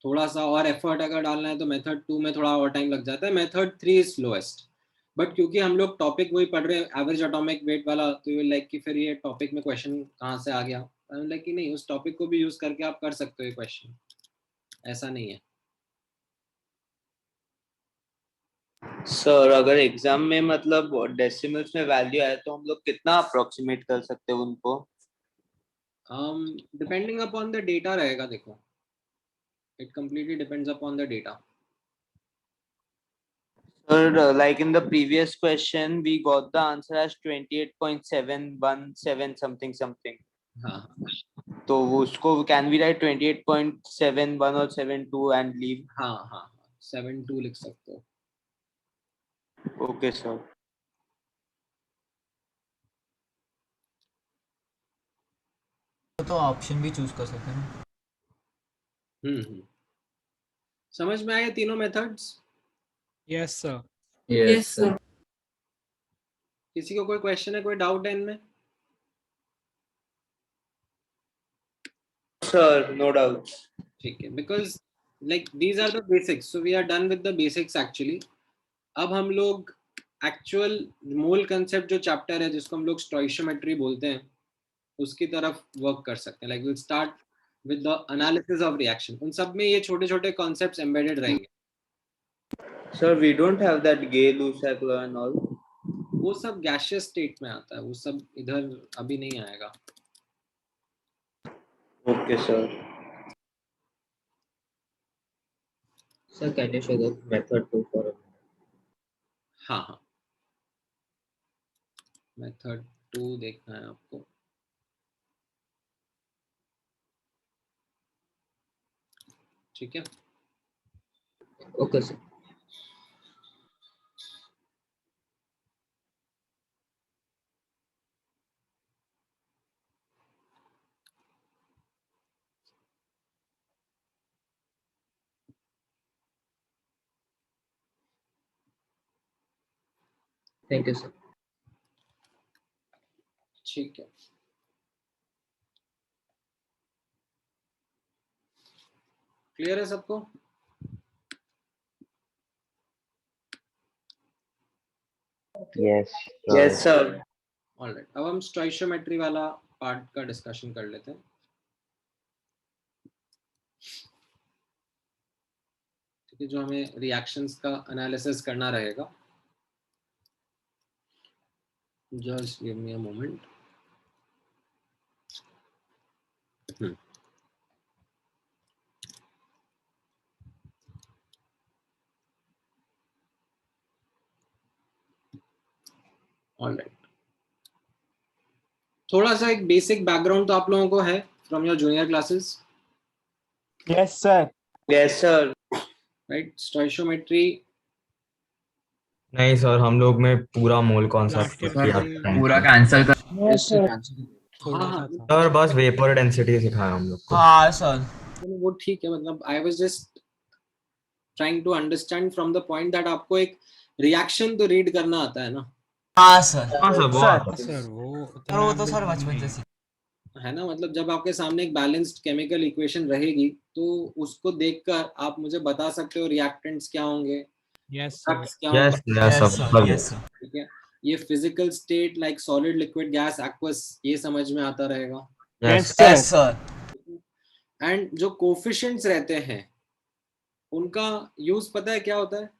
थोड़ा सा और एफर्ट अगर डालना है तो मेथड 2 में थोड़ा और टाइम लग जाता है, मेथड 3 इज स्लोएस्ट, बट क्योंकि हम लोग टॉपिक वही पढ़ रहे हैं एवरेज एटॉमिक वेट वाला, तो यू लाइक कि फिर ये टॉपिक में क्वेश्चन कहाँ से आ गया, लाइक कि नहीं उस टॉपिक को भी यूज करके आप कर सकते हो ये क्वेश्चन, ऐसा नहीं है। सर अगर एग्जाम में मतलब डेसिमल्स में वैल्यू आए तो हम लोग कितना अप्रोक्सीमेट कर सकते हैं उनको? डिपेंडिंग अपॉन द डेटा रहेगा, देखो it completely depends upon the data. Sir, like in the previous question, we got the answer as 28.717 something something. हाँ तो उसको can we write 28.71 or 72 and leave? हाँ हाँ 72 लिख सकते हो. Okay, sir. तो ऑप्शन भी चूज कर सकते हैं. समझ में आए तीनों methods? Yes, sir. Yes, sir. किसी को कोई क्वेश्चन है, कोई डाउट है इनमें? Sir, no doubts. ठीक है, because like these are the basics, so we are done with the basics actually. अब हम लोग एक्चुअल मोल कंसेप्ट जो चैप्टर है जिसको हम लोग स्टोइशियोमेट्री बोलते हैं उसकी तरफ वर्क कर सकते हैं. Like will start with the analysis of reaction. उन सब में ये छोटे छोटे कॉन्सेप्ट्स एम्बेडेड रहेंगे. Sir, we don't have that Gay-Lussac law and all. वो सब गैसियस स्टेट में आता है, वो सब इधर अभी नहीं आएगा. Okay, sir. Sir, can you show the method 2 for a minute? हाँ हाँ, मेथड 2 देखना है आपको. ठीक है. Okay, sir. Thank you, sir. ठीक है. क्लियर है सबको? Yes. Yes, sir. ऑलराइट, अब हम स्टोइशियोमेट्री वाला पार्ट का डिस्कशन कर लेते हैं. ठीक है, जो हमें रिएक्शंस का एनालिसिस करना रहेगा. Just give me a moment. Alright, थोड़ा सा एक बेसिक बैकग्राउंड तो आप लोगों को है from your junior classes. Yes, sir. Yes, sir. Right. Stoichiometry नहीं सर, हम लोग में पूरा मोल कॉन्सेप्ट Practical पूरा कैंसिल कर. Yes, sir. थोड़ा हाँ, सा था. सर बस वेपर डेंसिटी सिखाया हम लोग को. हाँ सर. वो ठीक है, मतलब I was just trying to understand from the point that आपको एक रिएक्शन तो रीड करना आता है ना. हाँ सर. हाँ सर, वो Sir. आता है. सर वो वो तो सर बचपन से है ना, मतलब जब आपके सामने एक बैलेंस्ड केमिकल इक्वेशन रहेगी तो उसको देखकर आप मुझे बता सकते हो रिएक्टेंट्स क्या होंगे, Yes, sir. फ्लक्स क्या यस होगा. यस सब. Yes sir. ठीक है, ये physical state like solid, liquid, gas, aqueous, ये समझ में आता रहेगा. Yes, yes yes sir. Sir. And जो कोफिशिएंट्स रहते हैं उनका यूज पता है क्या होता है?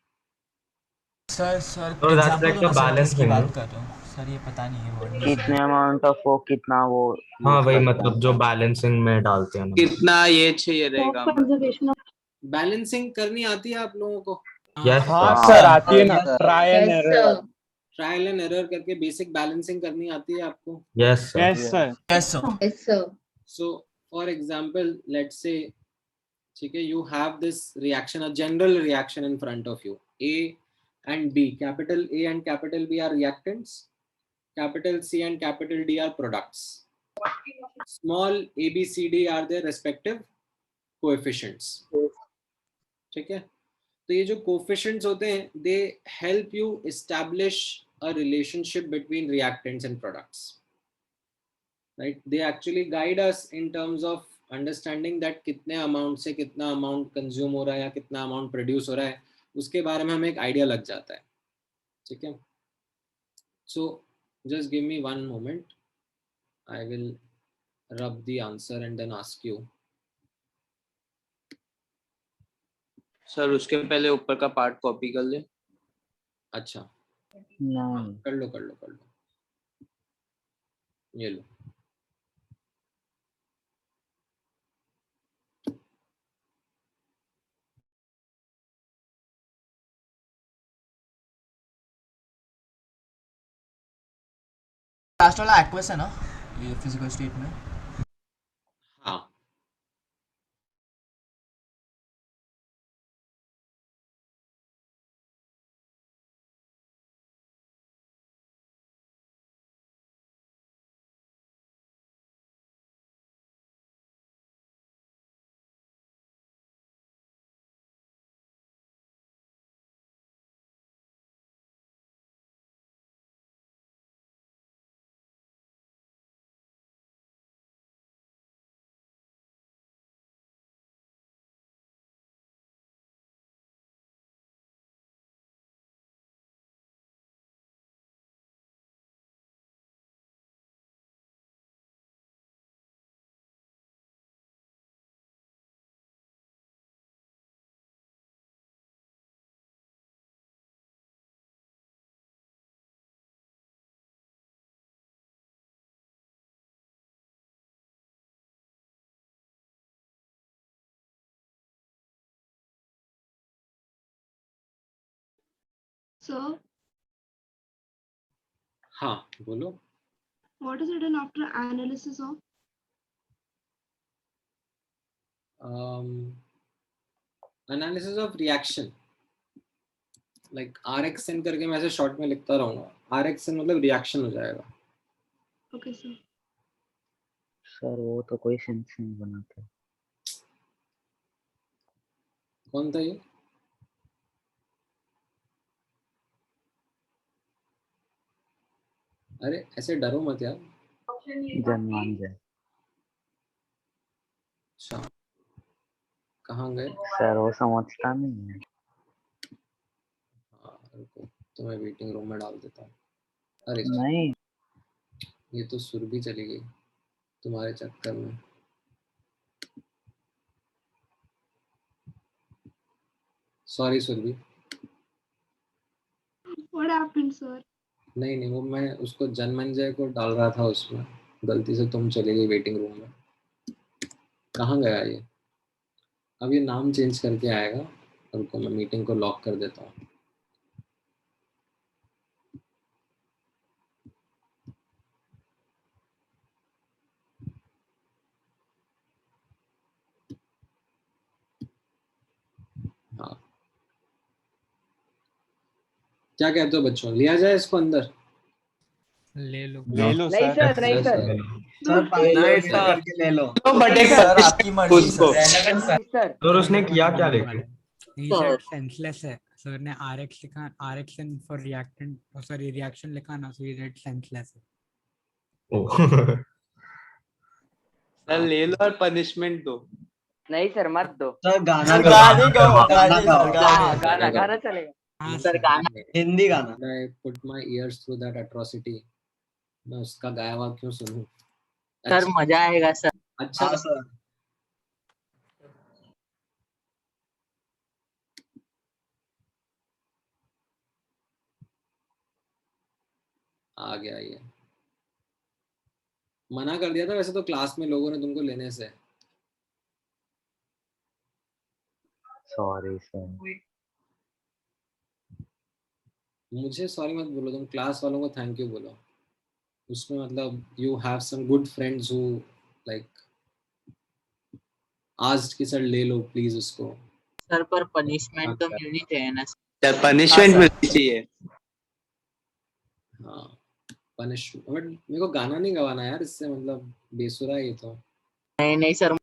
Sir So that's like the balancing, बात no? कर रहा हूँ सर, ये पता नहीं है वर्ड. कितने अमाउंट ऑफ वो कितना वो हाँ use वही करते मतलब हैं. जो बैलेंसिंग में डालते हैं ना. कितना ये चाहिए रहेगा? conservation of बैलेंसिंग करनी आती है आप लोगों को? यस हाँ सर. सर, आती है ना. Yes, sir. Try and yes error. sir trial and error करके बेसिक बैलेंसिंग करनी आती है आपको? Yes sir. Yes, sir. Yes sir. yes sir so for example let's say, ठीक है, you have this reaction, a general reaction in front of you. A and B, capital A and capital B are reactants, capital C and capital D are products, small A B C D are their respective coefficients. ठीक है, तो ये जो coefficients होते हैं they help you establish a relationship between reactants and products. Right, they actually guide us in terms of understanding that कितने amount से कितना अमाउंट कंज्यूम हो रहा है या कितना अमाउंट प्रोड्यूस हो रहा है, उसके बारे में हमें एक आइडिया लग जाता है. ठीक है, so just give me one moment, I will rub the answer and then ask you. Sir उसके पहले ऊपर का पार्ट कॉपी कर ले. अच्छा, नहीं. कर लो, ये लो. लास्ट वाला एक्वस है ना ये फिजिकल स्टेट में? हाँ Sir, हाँ बोलो. what is written after analysis of? Analysis of reaction. Like RxN करके मैं ऐसे शॉर्ट में लिखता रहूंगा. RxN मतलब रिएक्शन हो जाएगा. Okay, sir. सर वो तो कोई सेंस नहीं बनाता. कौन था ये? अरे ऐसे डरो मत यार. जनमान जाए. अच्छा कहाँ गए? सर वो समझता नहीं है. हाँ रुको तो मैं वेटिंग रूम में डाल देता हूँ. अरे नहीं ये तो सुरभि चली गई तुम्हारे चक्कर में. Sorry Surabhi. What happened, sir? नहीं वो मैं उसको जनमंजय को डाल रहा था उसमें. गलती से तुम चले गई वेटिंग रूम में. कहाँ गया ये? अब ये नाम चेंज करके आएगा. रुको मैं मीटिंग को लॉक कर देता हूँ. हाँ क्या कहते हो बच्चों, लिया जाए इसको अंदर? ले लो. ले लो नहीं सर. सर नहीं सर. सर नहीं पानी सर. करके ले लो. बट एक सर आपकी मर्जी उसको. सर. सर और उसने किया क्या लेके? He said senseless है. सर ने RX लिखा, RXN for reactant, sorry reaction लिखा ना, so he read senseless है. ओह सर ले लो और पनिशमेंट दो. नहीं सर मत दो. सर गाना सर गाओ. गाओ. गाने सर हाँ गाने. गाना गाना चलेगा. हाँ सर गाना. हिंदी गाना. I put my ears through that atrocity. मैं उसका गाया हुआ क्यों सुनूं? सर मजा आएगा सर. अच्छा हाँ सर. आ गया ये. मना कर दिया था वैसे तो क्लास में लोगों ने तुमको लेने से. Sorry sir. मुझे सॉरी मत बोलो, तुम क्लास वालों को थैंक यू बोलो. उसमें मतलब you have some good friends who like asked कि सर ले लो प्लीज उसको. सर पर पनिशमेंट तो मिलनी चाहिए ना. सर पनिशमेंट मिलनी चाहिए. हाँ पनिश बट मेरे को गाना नहीं गवाना यार इससे, मतलब बेसुरा है ये तो. नहीं नहीं सर.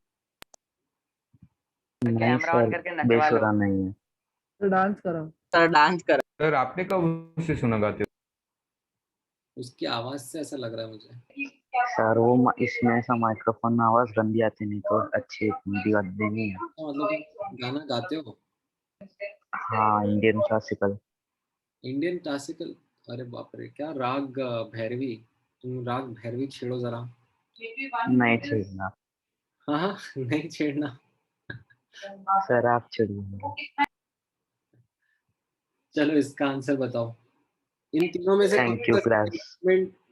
कैमरा ऑन करके बेसुरा नहीं है. तो डांस करो. सर डांस करो. सर आपने कब उससे सुना गाते हो? उसकी आवाज से ऐसा लग रहा है मुझे. सर वो इसमें ऐसा माइक्रोफोन में आवाज गंदी आती नहीं तो अच्छी गंदी नहीं है. मतलब तुम गाना गाते हो? हाँ इंडियन क्लासिकल. Indian classical? अरे बाप रे, क्या राग भैरवी? तुम राग भैरवी छेड़ो जरा. नहीं छेड़ना. हाँ नहीं छेड़ना. सर आप छेड़िए. चलो इसका आंसर बताओ. इन तीनों में से थैंक यू क्लास.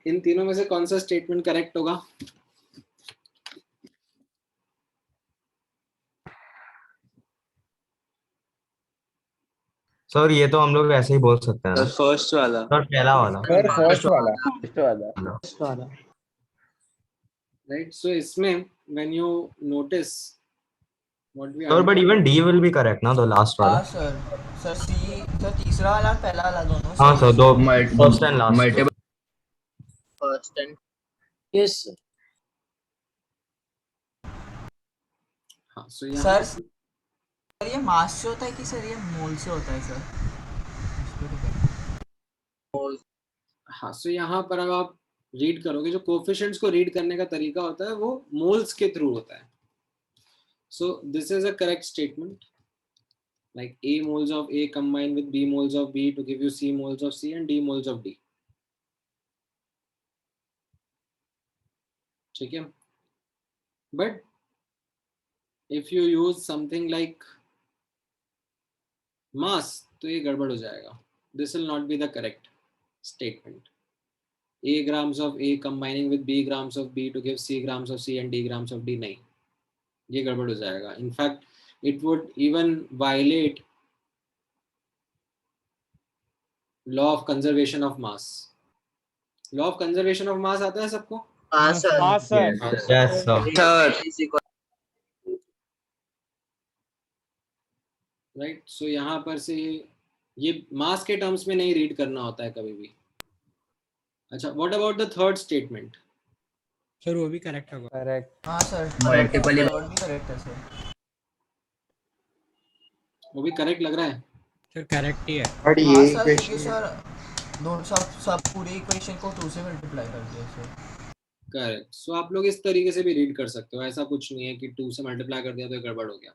इन तीनों में से कौन सा स्टेटमेंट करेक्ट होगा? सर ये तो हम लोग ऐसे ही बोल सकते हैं ना फर्स्ट वाला सर, पहला वाला सर फर्स्ट वाला फर्स्ट वाला राइट. सो इसमें when you notice what we sir, but even D will be correct ना, द लास्ट वाला. हाँ सर सर सी सर तीसरा वाला और पहला वाला दोनों हाँ सही सर, दो Mul- first and last. multiple first and yes हाँ. सो यहाँ सर सर ये मास से होता है कि सर ये मोल से होता है सर? हाँ. सो यहाँ पर अब आप रीड करोगे, जो कोफिशिएंट्स को रीड करने का तरीका होता है वो मोल्स के थ्रू होता है. So this is a correct statement, like A moles of A combined with B moles of B to give you C moles of C and D moles of D. ठीक है. But if you use something like mass, तो ये गड़बड़ हो जाएगा. This will not be the correct statement. A grams of A combining with B grams of B to give C grams of C and D grams of D, नहीं, ये गड़बड़ हो जाएगा. In fact, it would even violate law of conservation of mass. Law of conservation of mass आता है सबको? हाँ sir हाँ सर Yes sir. राइट. सो यहाँ पर से ये मास के टर्म्स में नहीं रीड करना होता है कभी भी. अच्छा, what about the third statement? Sir वो भी करेक्ट होगा. करेक्ट. हाँ सर Multiple वर्ड भी करेक्ट है सर. वो भी करेक्ट लग रहा है. सर करेक्ट ही है. बट हाँ ये सर क्योंकि क्वेश्चन सर दोनों सब पूरी इक्वेशन को 2 से मल्टीप्लाई कर दिया सर. करेक्ट. सो आप लोग इस तरीके से भी रीड कर सकते हो. ऐसा कुछ नहीं है कि 2 से मल्टीप्लाई कर दिया तो गड़बड़ हो गया.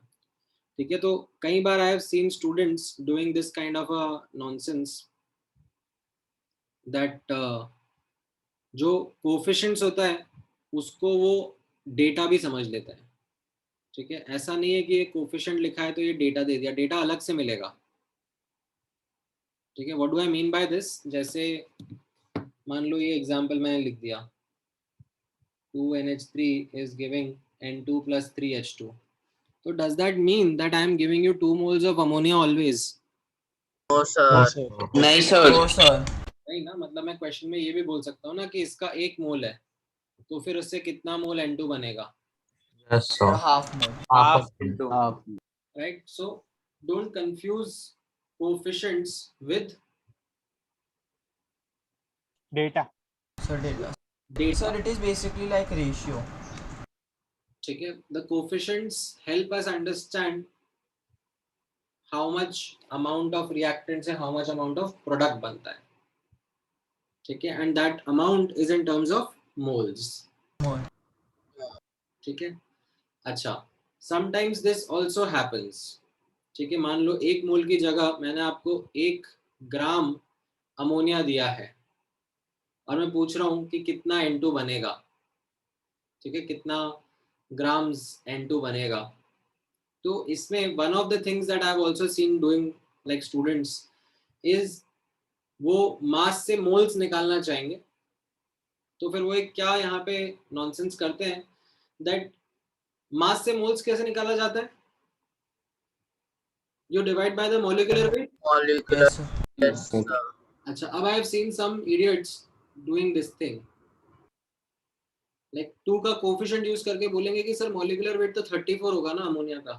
ठीक है. तो कई बार I have seen students doing this kind of a nonsense that जो कोफिशिएंट्स होता है उसको वो डेटा भी समझ लेता है. ठीक है. ऐसा नहीं है कि ये कोफिशिएंट लिखा है तो ये डेटा दे दिया, डेटा अलग से मिलेगा. ठीक है. What do I mean by this? जैसे मान लो ये एग्जांपल मैंने लिख दिया 2NH3 is giving N2 plus 3H2. So does that mean that I am giving you 2 moles of ammonia always? No sir नहीं सर तो सर नहीं ना. मतलब मैं क्वेश्चन में ये भी बोल सकता हूँ ना कि इसका 1 मोल है तो फिर उससे कितना मोल N2 बनेगा. Yes sir. Half mole. Half. Right? So don't confuse coefficients with data sir data data. Sir it is basically like ratio. ठीक है. The coefficients help us understand how much amount of reactant से how much amount of product बनता है. ठीक है. And that amount is in terms of moles. मोल. ठीक है. अच्छा, sometimes this also happens. ठीक है. मान लो 1 मोल की जगह मैंने आपको 1 ग्राम अमोनिया दिया है और मैं पूछ रहा हूँ कि कितना N2 बनेगा. ठीक है. कितना ग्राम्स N2 बनेगा. तो इसमें one of the things that I have also seen doing like students is वो मास से मोल्स निकालना चाहेंगे. तो फिर वो एक क्या यहाँ पे नॉनसेंस करते हैं that मास से मोल्स कैसे निकाला जाता है? You divide by the molecular weight. Molecular Yes, sir. Yes अच्छा, अब I have seen some idiots doing this thing. Like 2 का कोफिशिएंट यूज करके बोलेंगे कि सर मॉलिक्यूलर वेट तो 34 होगा ना अमोनिया का.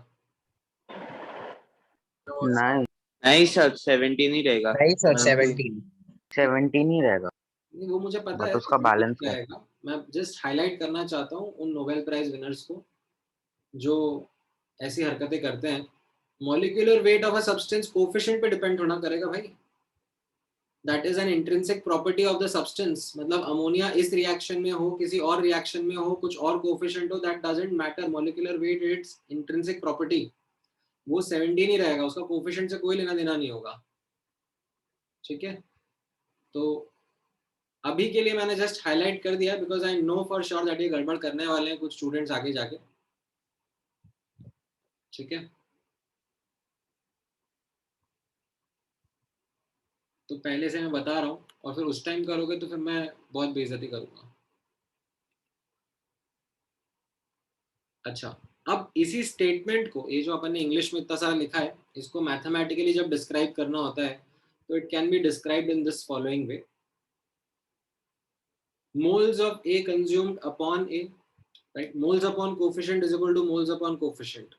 नहीं नहीं सर 17 ही रहेगा. नहीं सर 17 17 ही रहेगा. नहीं, वो मुझे पता बट है. उसका बैलेंस है. जाएगा. मैं जस्ट हाईलाइट करना चाहता हूँ उन नोबेल प्राइज विनर्स को जो ऐसी हरकतें करते हैं. Molecular weight of a substance coefficient पे डिपेंड होना करेगा भाई. That is an intrinsic property of the substance. मतलब अमोनिया इस रिएक्शन में हो, किसी और रिएक्शन में हो, कुछ और कोफिशिएंट हो, that doesn't matter. Molecular weight it's intrinsic property. वो 17 ही रहेगा. उसका कोफिशिएंट से कोई लेना देना नहीं होगा. ठीक है. तो अभी के लिए मैंने जस्ट हाईलाइट कर दिया because I know for sure that ये गड़बड़ करने वाले हैं कुछ स्टूडेंट्स आगे जाके. ठीक है. तो पहले से मैं बता रहा हूँ और फिर उस टाइम करोगे तो फिर मैं बहुत बेइज्जती करूंगा. अच्छा, अब इसी स्टेटमेंट को, ये जो अपन ने इंग्लिश में इतना सारा लिखा है, इसको मैथमेटिकली जब डिस्क्राइब करना होता है तो it can be described in this following way. Moles of A consumed upon A, right? Moles upon coefficient is equal to moles upon coefficient,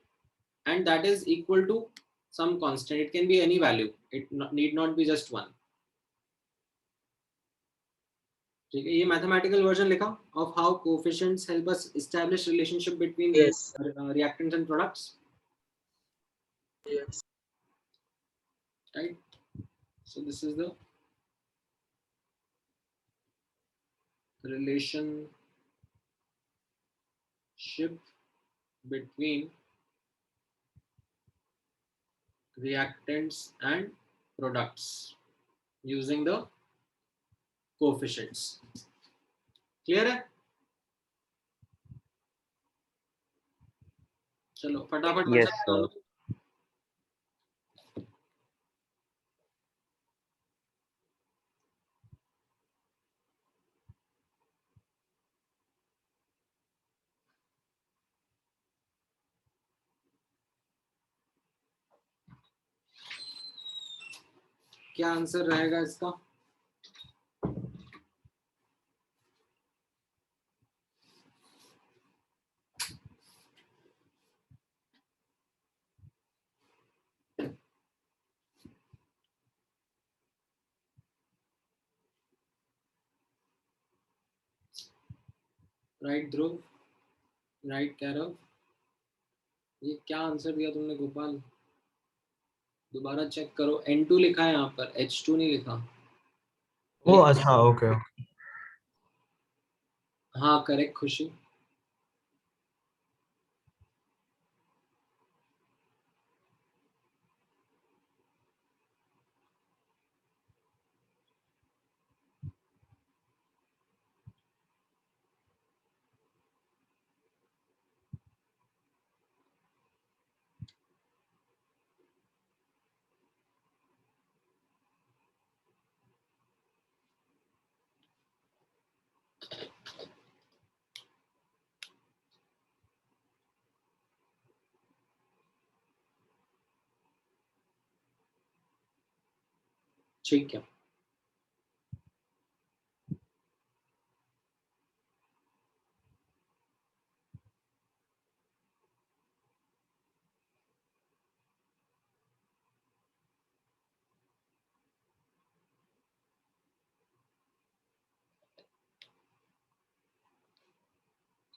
and that is equal to some constant. It can be any value. It need not be just one. ठीक है, ये mathematical version लिखा of how coefficients help us establish relationship between reactants and products. Yes. Right. So this is the relationship between reactants and products using the coefficients. Clear है? चलो फटाफट. Yes, sir. क्या answer रहेगा इसका? Right ध्रुव, right Kairav. ये क्या answer दिया तुमने गोपाल? दोबारा चेक करो. N2 लिखा है यहाँ पर, H2 नहीं लिखा. ओ अच्छा, ओके. हाँ करेक्ट खुशी. ठीक है.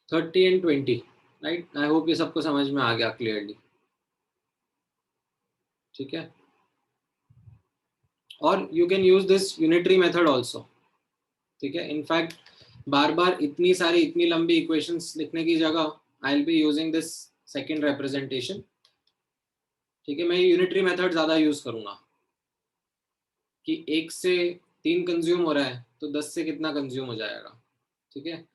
$30 and $20, राइट. आई होप ये सबको समझ में आ गया क्लियरली. ठीक है. और you can use this unitary method also. ठीक है. इनफैक्ट बार बार इतनी सारी इतनी लंबी इक्वेशंस लिखने की जगह I will be using this second representation. ठीक है. मैं यूनिटरी मेथड ज्यादा यूज करूंगा कि 1 से 3 कंज्यूम हो रहा है तो 10 से कितना कंज्यूम हो जाएगा. ठीक है.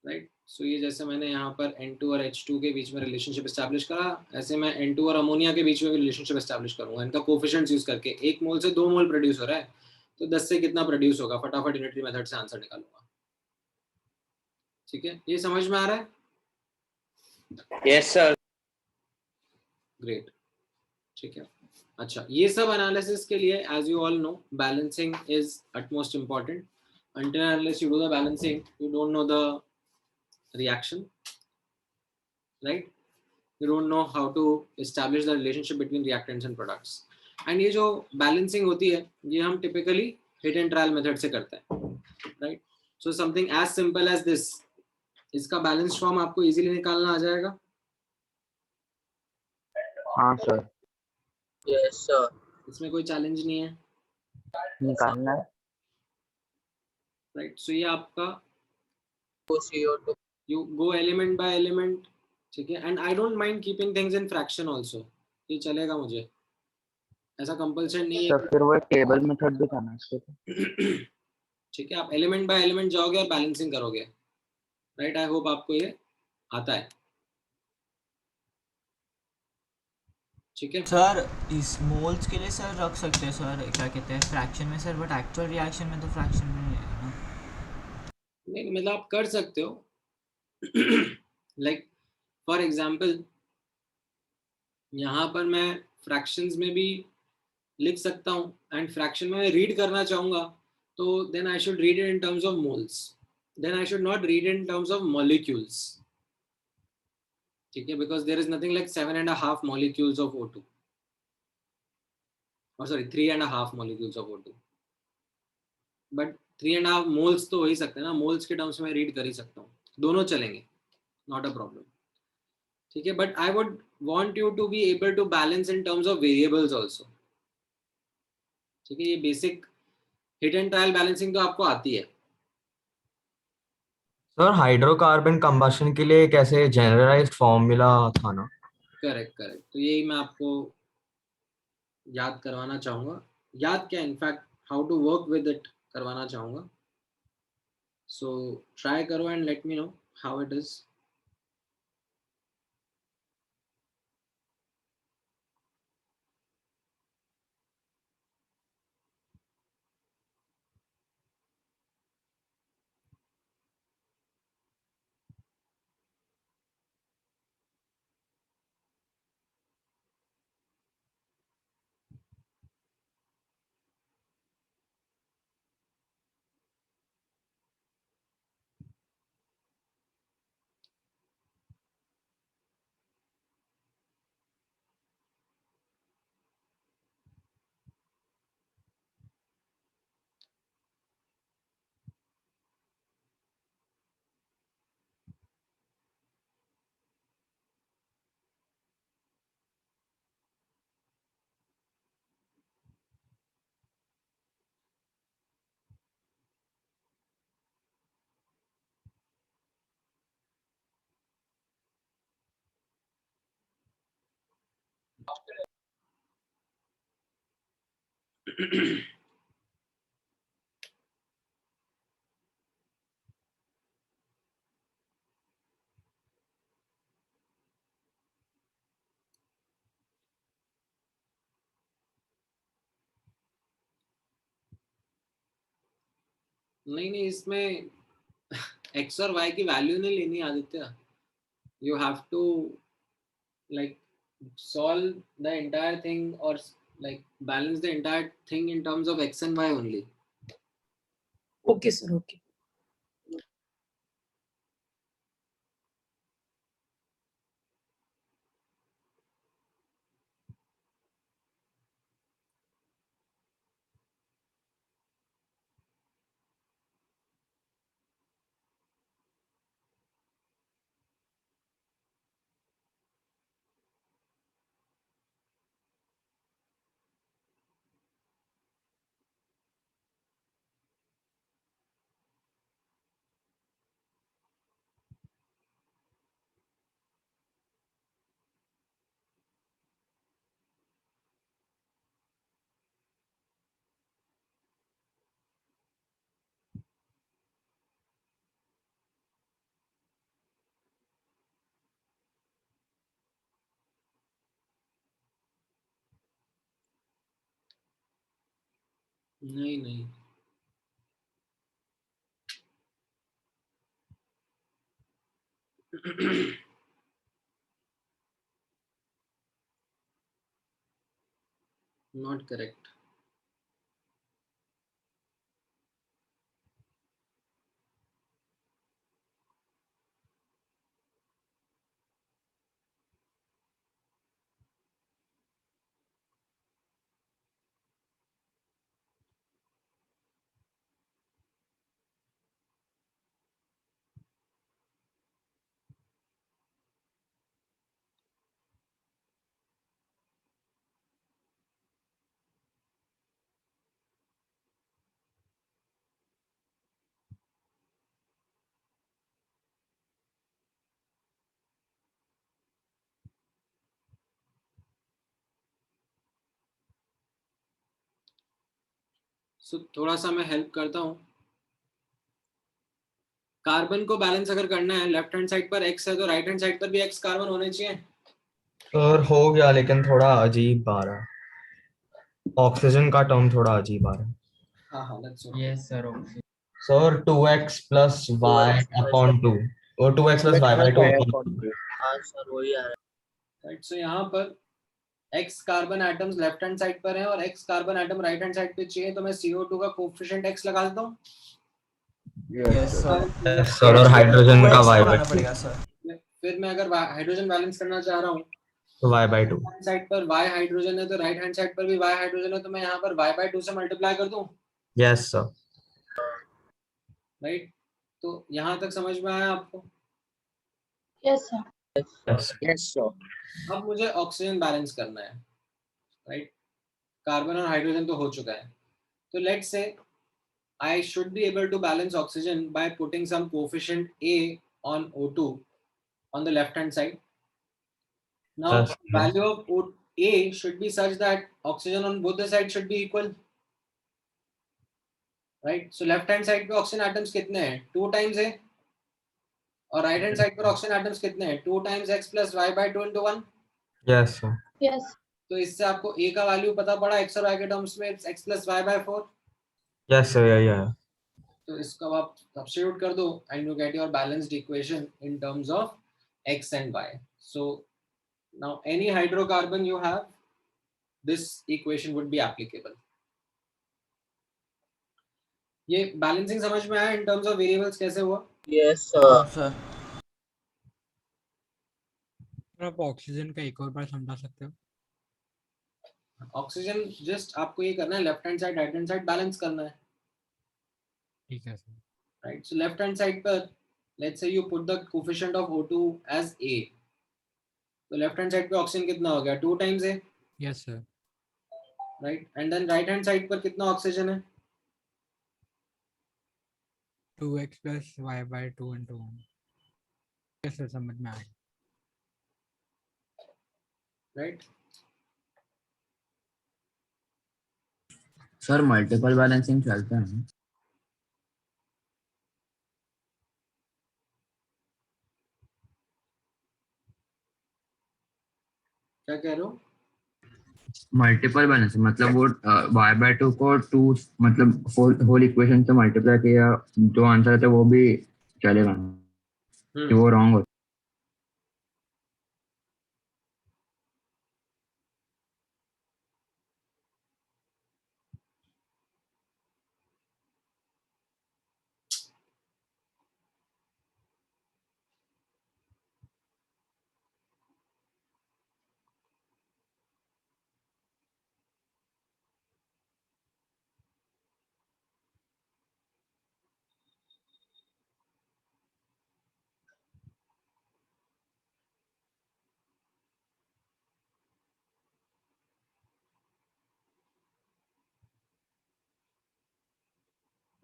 राइट. सो ये जैसे मैंने यहाँ पर N2 और H2 के बीच में रिलेशनशिप एस्टैब्लिश करा, ऐसे मैं N2 और अमोनिया के बीच में भी रिलेशनशिप एस्टैब्लिश करूंगा. इनका कोफिशिएंट्स यूज करके 1 मोल से 2 मोल प्रोड्यूस हो रहा है तो 10 से कितना प्रोड्यूस होगा, फटाफट यूनिटरी मेथड से आंसर निकालूंगा. ठीक है. ये समझ में आ रहा है? Yes sir. ग्रेट. ठीक है. अच्छा, ये सब एनालिसिस के लिए as you all know balancing is utmost important. Until and unless you do the balancing, you don't know the reaction, right? You don't know how to establish the relationship between reactants and products. And ये जो balancing होती है ये हम typically hit and trial method से करते हैं, right? So something as simple as this, इसका balanced form आपको easily निकालना आ जाएगा. हाँ सर. Yes, sir. इसमें कोई challenge नहीं है, निकालना है. right? So ये आपका CO2. you go element by element. ठीक है. And I don't mind keeping things in fraction also. ये चलेगा मुझे, ऐसा कंपल्सन नहीं है. सर फिर वो टेबल मेथड भी करना है इसके लिए. ठीक है. आप एलिमेंट बाय एलिमेंट जाओगे और बैलेंसिंग करोगे, राइट. आई होप आपको ये आता है. ठीक है सर. इस मोल्स के लिए सर रख सकते हैं सर, क्या कहते हैं, फ्रैक्शन में सर, बट एक्चुअल रिएक्शन में तो फ्रैक्शन में नहीं है ना. नहीं मतलब आप कर सकते हो लाइक फॉर एग्जाम्पल यहाँ पर मैं फ्रैक्शंस में भी लिख सकता हूँ, एंड फ्रैक्शन में रीड करना चाहूंगा तो then I should read it in terms of moles, then I should not read in terms of molecules, ठीक है, because there is nothing like 7.5 molecules of O2, or sorry 3.5 molecules of O2, but 3.5 moles तो हो ही सकते हैं ना, moles के terms में read कर ही सकता हूँ, दोनों चलेंगे, नॉट अ प्रॉब्लम, ठीक है, but I would want you to be able to balance in terms of variables also, ठीक है, ये basic hit and trial balancing तो आपको आती है। सर हाइड्रोकार्बन कंबशन के लिए कैसे जनरलाइज्ड फॉर्मूला था ना? करेक्ट, तो यही मैं आपको याद करवाना चाहूंगा, याद क्या, in fact how to work with it करवाना चाहूंगा, सो ट्राई करो and let me know how it is. नहीं, इसमें x और y की वैल्यू नहीं लेनी Aditya, you have to like solve the entire thing or like balance the entire thing in terms of x and y only. Okay sir, okay. नहीं not correct. So थोड़ा सा मैं हेल्प करता हूँ, कार्बन को बैलेंस अगर करना है, लेफ्ट हैंड साइड पर x है तो राइट हैंड साइड पर भी x कार्बन होने चाहिए। सर हो गया, लेकिन थोड़ा अजीब आ रहा है, ऑक्सीजन का टर्म थोड़ा अजीब आ रहा है। हाँ, let's see. Yes sir, sir 2x plus y upon 2 O2x plus y by 2 हाँ सर वही आ रहा है. राइट. सो यहाँ पर x carbon atoms left hand side पर है और x carbon atom right hand side पे चाहिए, तो मैं CO2 का कोफिशिएंट x लगा देता हूँ. Yes sir. सर और हाइड्रोजन का 2x y by लगाना 2 पड़ेगा सर. फिर मैं अगर हाइड्रोजन बैलेंस करना चाह रहा हूँ, तो y by 2. साइड पर y हाइड्रोजन है तो राइट हैंड साइड पर भी y हाइड्रोजन है, तो मैं यहाँ पर y by 2 से मल्टीप्लाई कर दूँ. Yes sir. राइट. तो यहाँ तक समझ में आया आपको? Yes sir. Yes. Yes sir. अब मुझे ऑक्सीजन बैलेंस करना है. राइट. कार्बन और हाइड्रोजन तो हो चुका है, तो let's say I should be able to balance oxygen by putting some coefficient A on O2 on the left hand side. Now Yes. value of A should be such that oxygen on both the sides should be equal. Right? So left hand side पे oxygen atoms कितने हैं? 2 times A. और right hand side पर oxygen atoms कितने हैं? 2 times x plus y by 2 into 1. Yes sir. Yes. तो इससे आपको A का वैल्यू पता पड़ा, x और y के टर्म्स में x plus y by 4. Yes sir. Yeah. तो इसको आप सब्स्टिट्यूट कर दो and you get your balanced equation in terms of x and y. So now any hydrocarbon you have, this equation would be applicable. ये balancing समझ में आया in terms of variables कैसे हुआ? Yes sir. सर. आप oxygen का एक और बार समझा सकते हो? ऑक्सीजन जस्ट आपको ये करना है, left hand side right hand side balance करना है. ठीक है sir. Right. So left hand side पर let's say you put the coefficient of O2 as A. तो लेफ्ट हैंड साइड पे ऑक्सीजन कितना हो गया? 2 times A. Yes sir. Right. And then right hand side पर कितना ऑक्सीजन है? 2x plus y by 2 into 1. Yes sir, समझ में आ गया. राइट. सर मल्टीपल बैलेंसिंग चलता है. क्या कह रहे हो? मल्टीपल बैलेंसिंग मतलब वो y by 2 को 2 मतलब होल इक्वेशन से मल्टीप्लाई किया, जो आंसर है वो भी चलेगा कि वो रॉन्ग हो.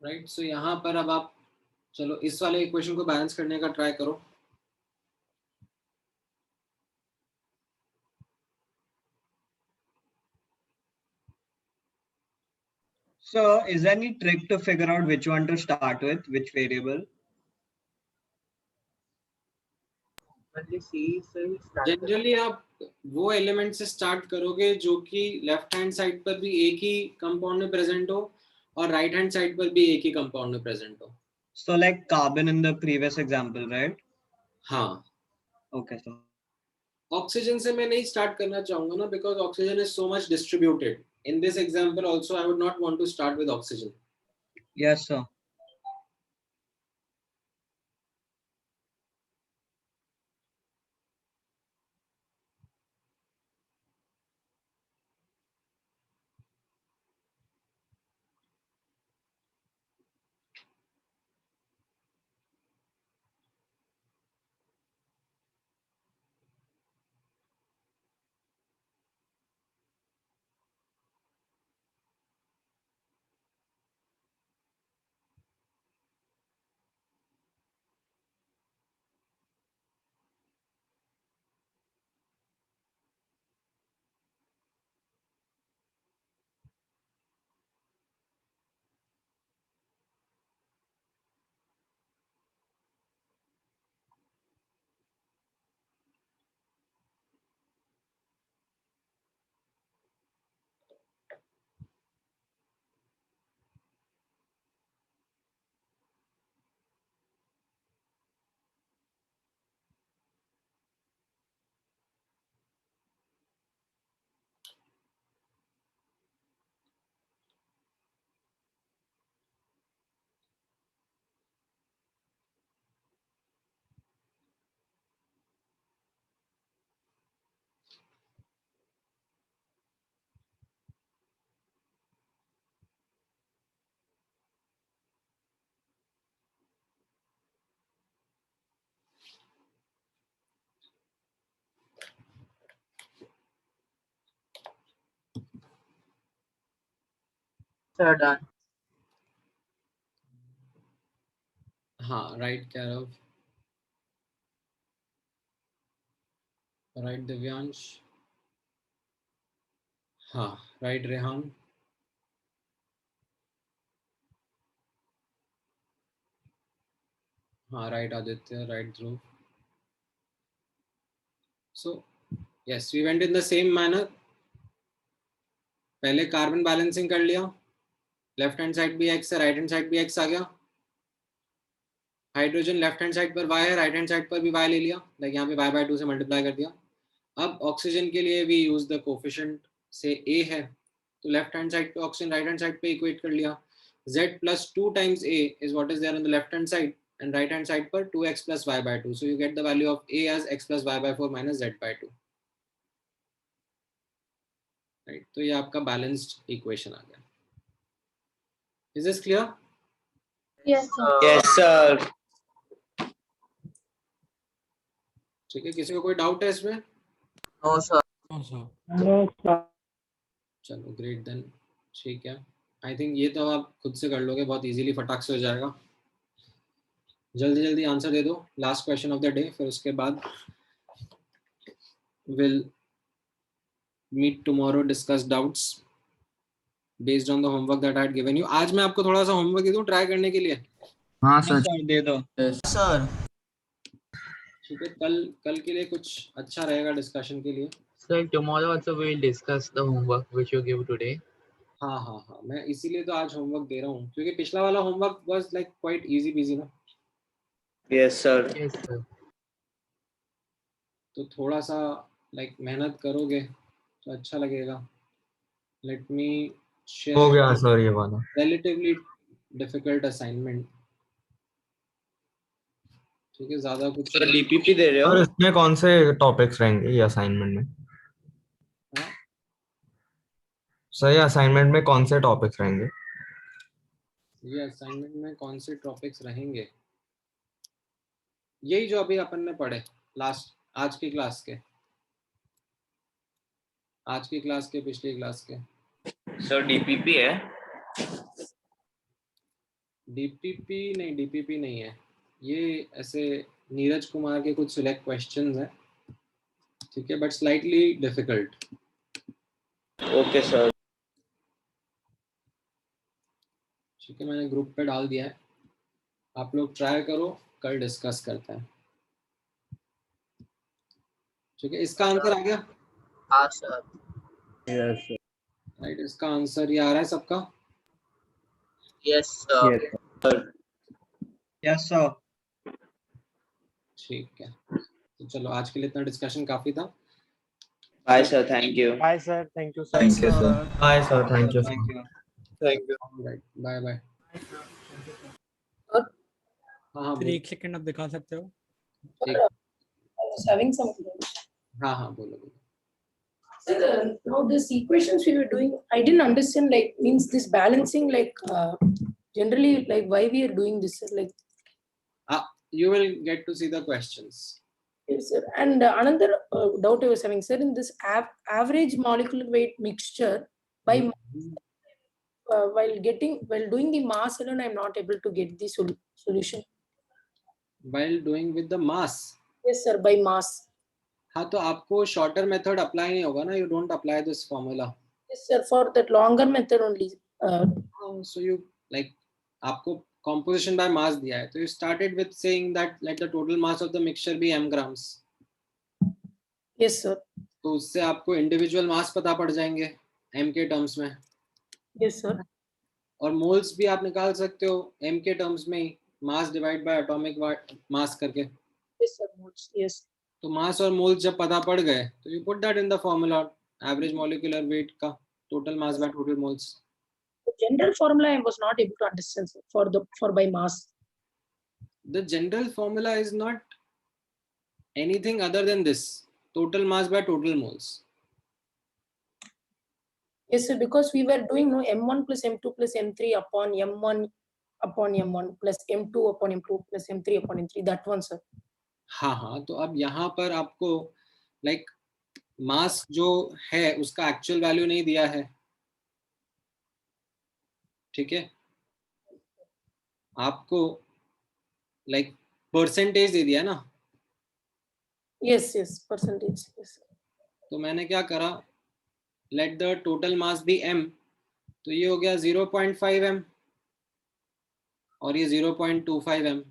राइट. सो यहाँ पर अब आप चलो इस वाले इक्वेशन को बैलेंस करने का ट्राई करो. So, is there any trick to figure out which one to start with, which variable? Generally आप वो एलिमेंट से स्टार्ट करोगे जो कि लेफ्ट हैंड साइड पर भी एक ही कंपाउंड में प्रेजेंट हो और राइट हैंड साइड पर भी एक ही कंपाउंड में प्रेजेंट हो. So, like carbon in the previous example, right? हाँ. Okay, so. ऑक्सीजन से मैं नहीं स्टार्ट करना चाहूंगा ना, because oxygen is so much distributed. In this example also I would not want to start with oxygen. Yes, sir. Sir, done. हाँ right Kairav, right Divyansh, हाँ right Rehan, हाँ right Aditya, right Dhruv. So yes, we went in the same manner. पहले carbon balancing कर लिया, left hand side भी x है, right hand side भी x आ गया. हाइड्रोजन लेफ्ट हैंड साइड पर y है, राइट हैंड साइड पर भी y ले लिया, लाइक यहाँ पे y/2 से मल्टीप्लाई कर दिया. अब ऑक्सीजन के लिए वी यूज द कोफिशिएंट से a है, तो लेफ्ट हैंड साइड पे ऑक्सीजन, राइट हैंड साइड पे इक्वेट कर लिया. z plus 2 times a is what is there on the left hand side, and right hand side पर 2x plus y/2, so you get the value of a as x plus y/4 minus z/2. Right, तो ये आपका balanced equation आ गया. Is this clear? Yes, sir. Yes, sir. ठीक है, किसी को कोई डाउट है इसमें? No, sir. No, sir. चलो ग्रेट देन, ठीक है. आई थिंक ये तो आप खुद से कर लोगे बहुत इजीली, फटाक से हो जाएगा. जल्दी जल्दी आंसर दे दो, last question of the day, फिर उसके बाद will meet tomorrow, discuss doubts based on the homework that I had given you. आज मैं आपको थोड़ा सा होमवर्क दे दूं ट्राई करने के लिए. हाँ सर. दे दो. सर. ठीक है, कल के लिए कुछ अच्छा रहेगा डिस्कशन के लिए. Sir, tomorrow also we will discuss the homework which you give today. हाँ, मैं इसीलिए तो आज होमवर्क दे रहा हूँ, क्योंकि पिछला वाला homework was like quite easy PG ना. Yes, sir. Yes, sir. तो थोड़ा सा लाइक मेहनत करोगे तो अच्छा लगेगा. Let me share. हो गया सर ये वाला. Relatively difficult assignment. ठीक है, ज्यादा कुछ. सर डीपीपी दे रहे हो? और इसमें कौन से टॉपिक्स रहेंगे ये असाइनमेंट में? सर ये असाइनमेंट में कौन से टॉपिक्स रहेंगे? ये असाइनमेंट में कौन से टॉपिक्स रहेंगे? यही जो अभी अपन ने पढ़े लास्ट, आज की क्लास के, पिछली क्लास के. सर डीपीपी है? डीपीपी नहीं है ये. ऐसे नीरज कुमार के कुछ सिलेक्ट क्वेश्चंस हैं, ठीक है, but slightly difficult. Okay sir. ठीक है, मैंने ग्रुप पे डाल दिया है, आप लोग ट्राई करो, कल डिस्कस करते हैं. ठीक है, इसका आंसर आ गया? हाँ सर. Yes, sir. राइट, इसका आंसर ये आ रहा है सबका? Yes, sir. Yes sir. ठीक है, तो चलो आज के लिए इतना डिस्कशन काफी था. Bye sir. Thank you. Bye, sir. Thank you, sir. Thank you, sir. Bye sir, thank you. Thank you. Right, bye bye. Sir, हाँ फिर एक सेकंड आप दिखा सकते हो? I was having some doubts. हाँ बोलो. Sir, now this equations we were doing, I didn't understand, like, means this balancing, like, generally, like, why we are doing this, sir, like. You will get to see the questions. Yes, sir. And another doubt I was having, sir, in this average molecular weight mixture, by while doing the mass alone, I'm not able to get the solution. While doing with the mass. Yes, sir, by mass. हाँ, तो आपको shorter method apply नहीं होगा ना. You don't apply this formula. Yes, sir, for that longer method only. So you like, आपको composition by mass दिया है, तो you started with saying that let the total mass of the mixture be m grams. Yes, sir. तो उससे आपको individual मास पता पड़ जाएंगे m के टर्म्स में. Yes, sir. और मोल्स भी आप निकाल सकते हो m के टर्म्स में ही, mass divide by atomic mass करके. Yes, sir. Yes. तो मास और मोल्स जब पता पड़ गए तो you put that in the formula, average molecular weight का total mass by total moles. The general formula I was not able to understand, sir, for by mass. The general formula is not anything other than this, total mass by total moles. Yes, sir, because we were doing m1 plus m2 plus m3 upon m1 plus m2 upon m2 plus m3 upon m3, that one, sir. हाँ, तो अब यहाँ पर आपको like mass जो है उसका actual value नहीं दिया है. ठीक है, आपको लाइक परसेंटेज दे दिया ना, Yes, yes, percentage. Yes. तो मैंने क्या करा, let the total mass be m, तो ये हो गया 0.5 m और ये 0.25 m,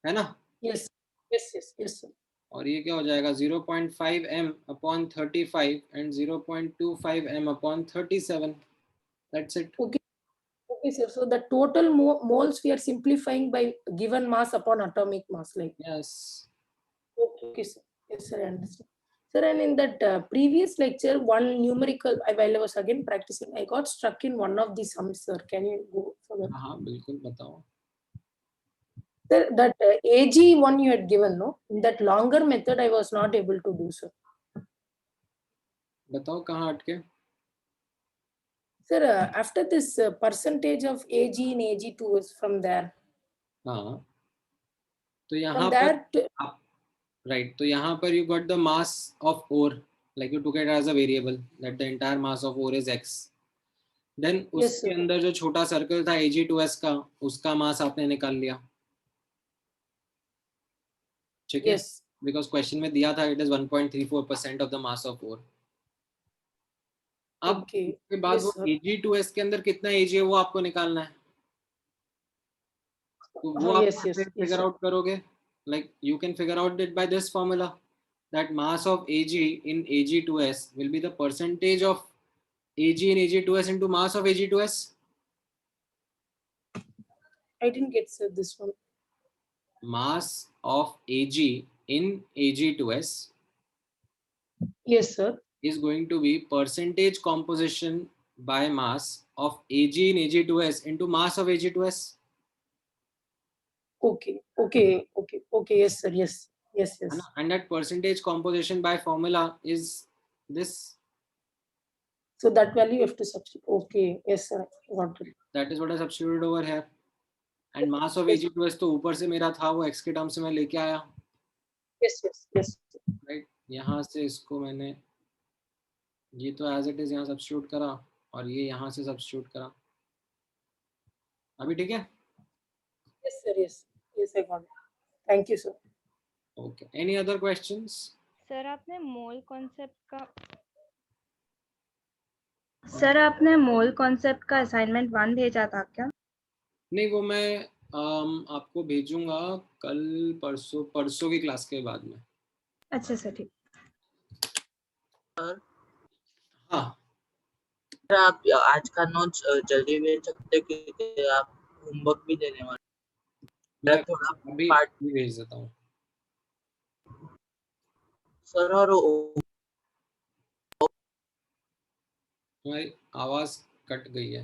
है ना, Yes, yes, yes, yes, sir. और ये क्या हो जाएगा 0.5 m upon 35 and 0.25 m upon 37. That's it. Okay, okay, sir. So the total moles we are simplifying by given mass upon atomic mass, like. Yes. Okay, sir. Yes, sir, I understand. Sir, and in that previous lecture, one numerical, while I was again practicing, I got struck in one of the sums, sir. Can you go for that? हाँ बिल्कुल बताओ. Sir, that AG one you had given, no? In that longer method, I was not able to do, sir. बताओ कहाँ अटके. Sir, after this percentage of AG in AG2 is from there. हाँ, तो यहाँ From पर there to, right, तो यहाँ पर you got the mass of ore, like you took it as a variable that the entire mass of ore is x. Then Yes, उसके sir. अंदर जो छोटा सर्कल था Ag2s का, उसका मास आपने निकाल लिया, ठीक है, Yes. बिकॉज क्वेश्चन में दिया था it is 1.34% of the mass of ore. अब Okay. उसके बाद Yes, वो sir. Ag2s के अंदर कितना Ag है वो आपको निकालना है, तो वो आप Yes, yes, कैसे yes, फिगर sir. आउट करोगे, like you can figure out it by this formula that mass of Ag in Ag2s will be the percentage of Ag in Ag2s into mass of Ag2s. I didn't get, sir, this one. Mass of Ag in Ag2s Yes, sir. is going to be percentage composition by mass of Ag in Ag2s into mass of Ag2s. Okay, okay, okay, okay. Yes, sir. Yes, yes, yes. And that percentage composition by formula is this. So that value you have to substitute. Okay, yes, sir. Got it. That is what I substituted over here. And mass of Yes. Ag2s तो ऊपर से मेरा था, वो x के term से मैं लेके आया. Yes, yes, yes. Right? यहाँ से इसको मैंने ये तो as it is यहाँ substitute करा और ये यहाँ से substitute करा. अभी ठीक है? Yes, sir. Yes, yes, I got it. Thank you, sir. Okay. Any other questions? Sir आपने मोल कॉन्सेप्ट का असाइनमेंट 1 भेजा था क्या? नहीं, वो मैं आपको भेजूंगा कल परसों की क्लास के बाद में. अच्छा सर, ठीक. हाँ, आप आज का नोट्स जल्दी भेज सकते हैं क्योंकि आप होमवर्क भी देने वाले. मैं थोड़ा अभी भेज देता हूँ सर. और तुम्हारी आवाज कट गई है.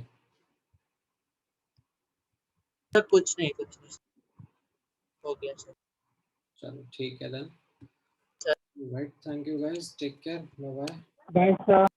सर कुछ नहीं हो गया सर. चलो ठीक है then. Right, thank you guys, take care, bye bye. Bye, sir.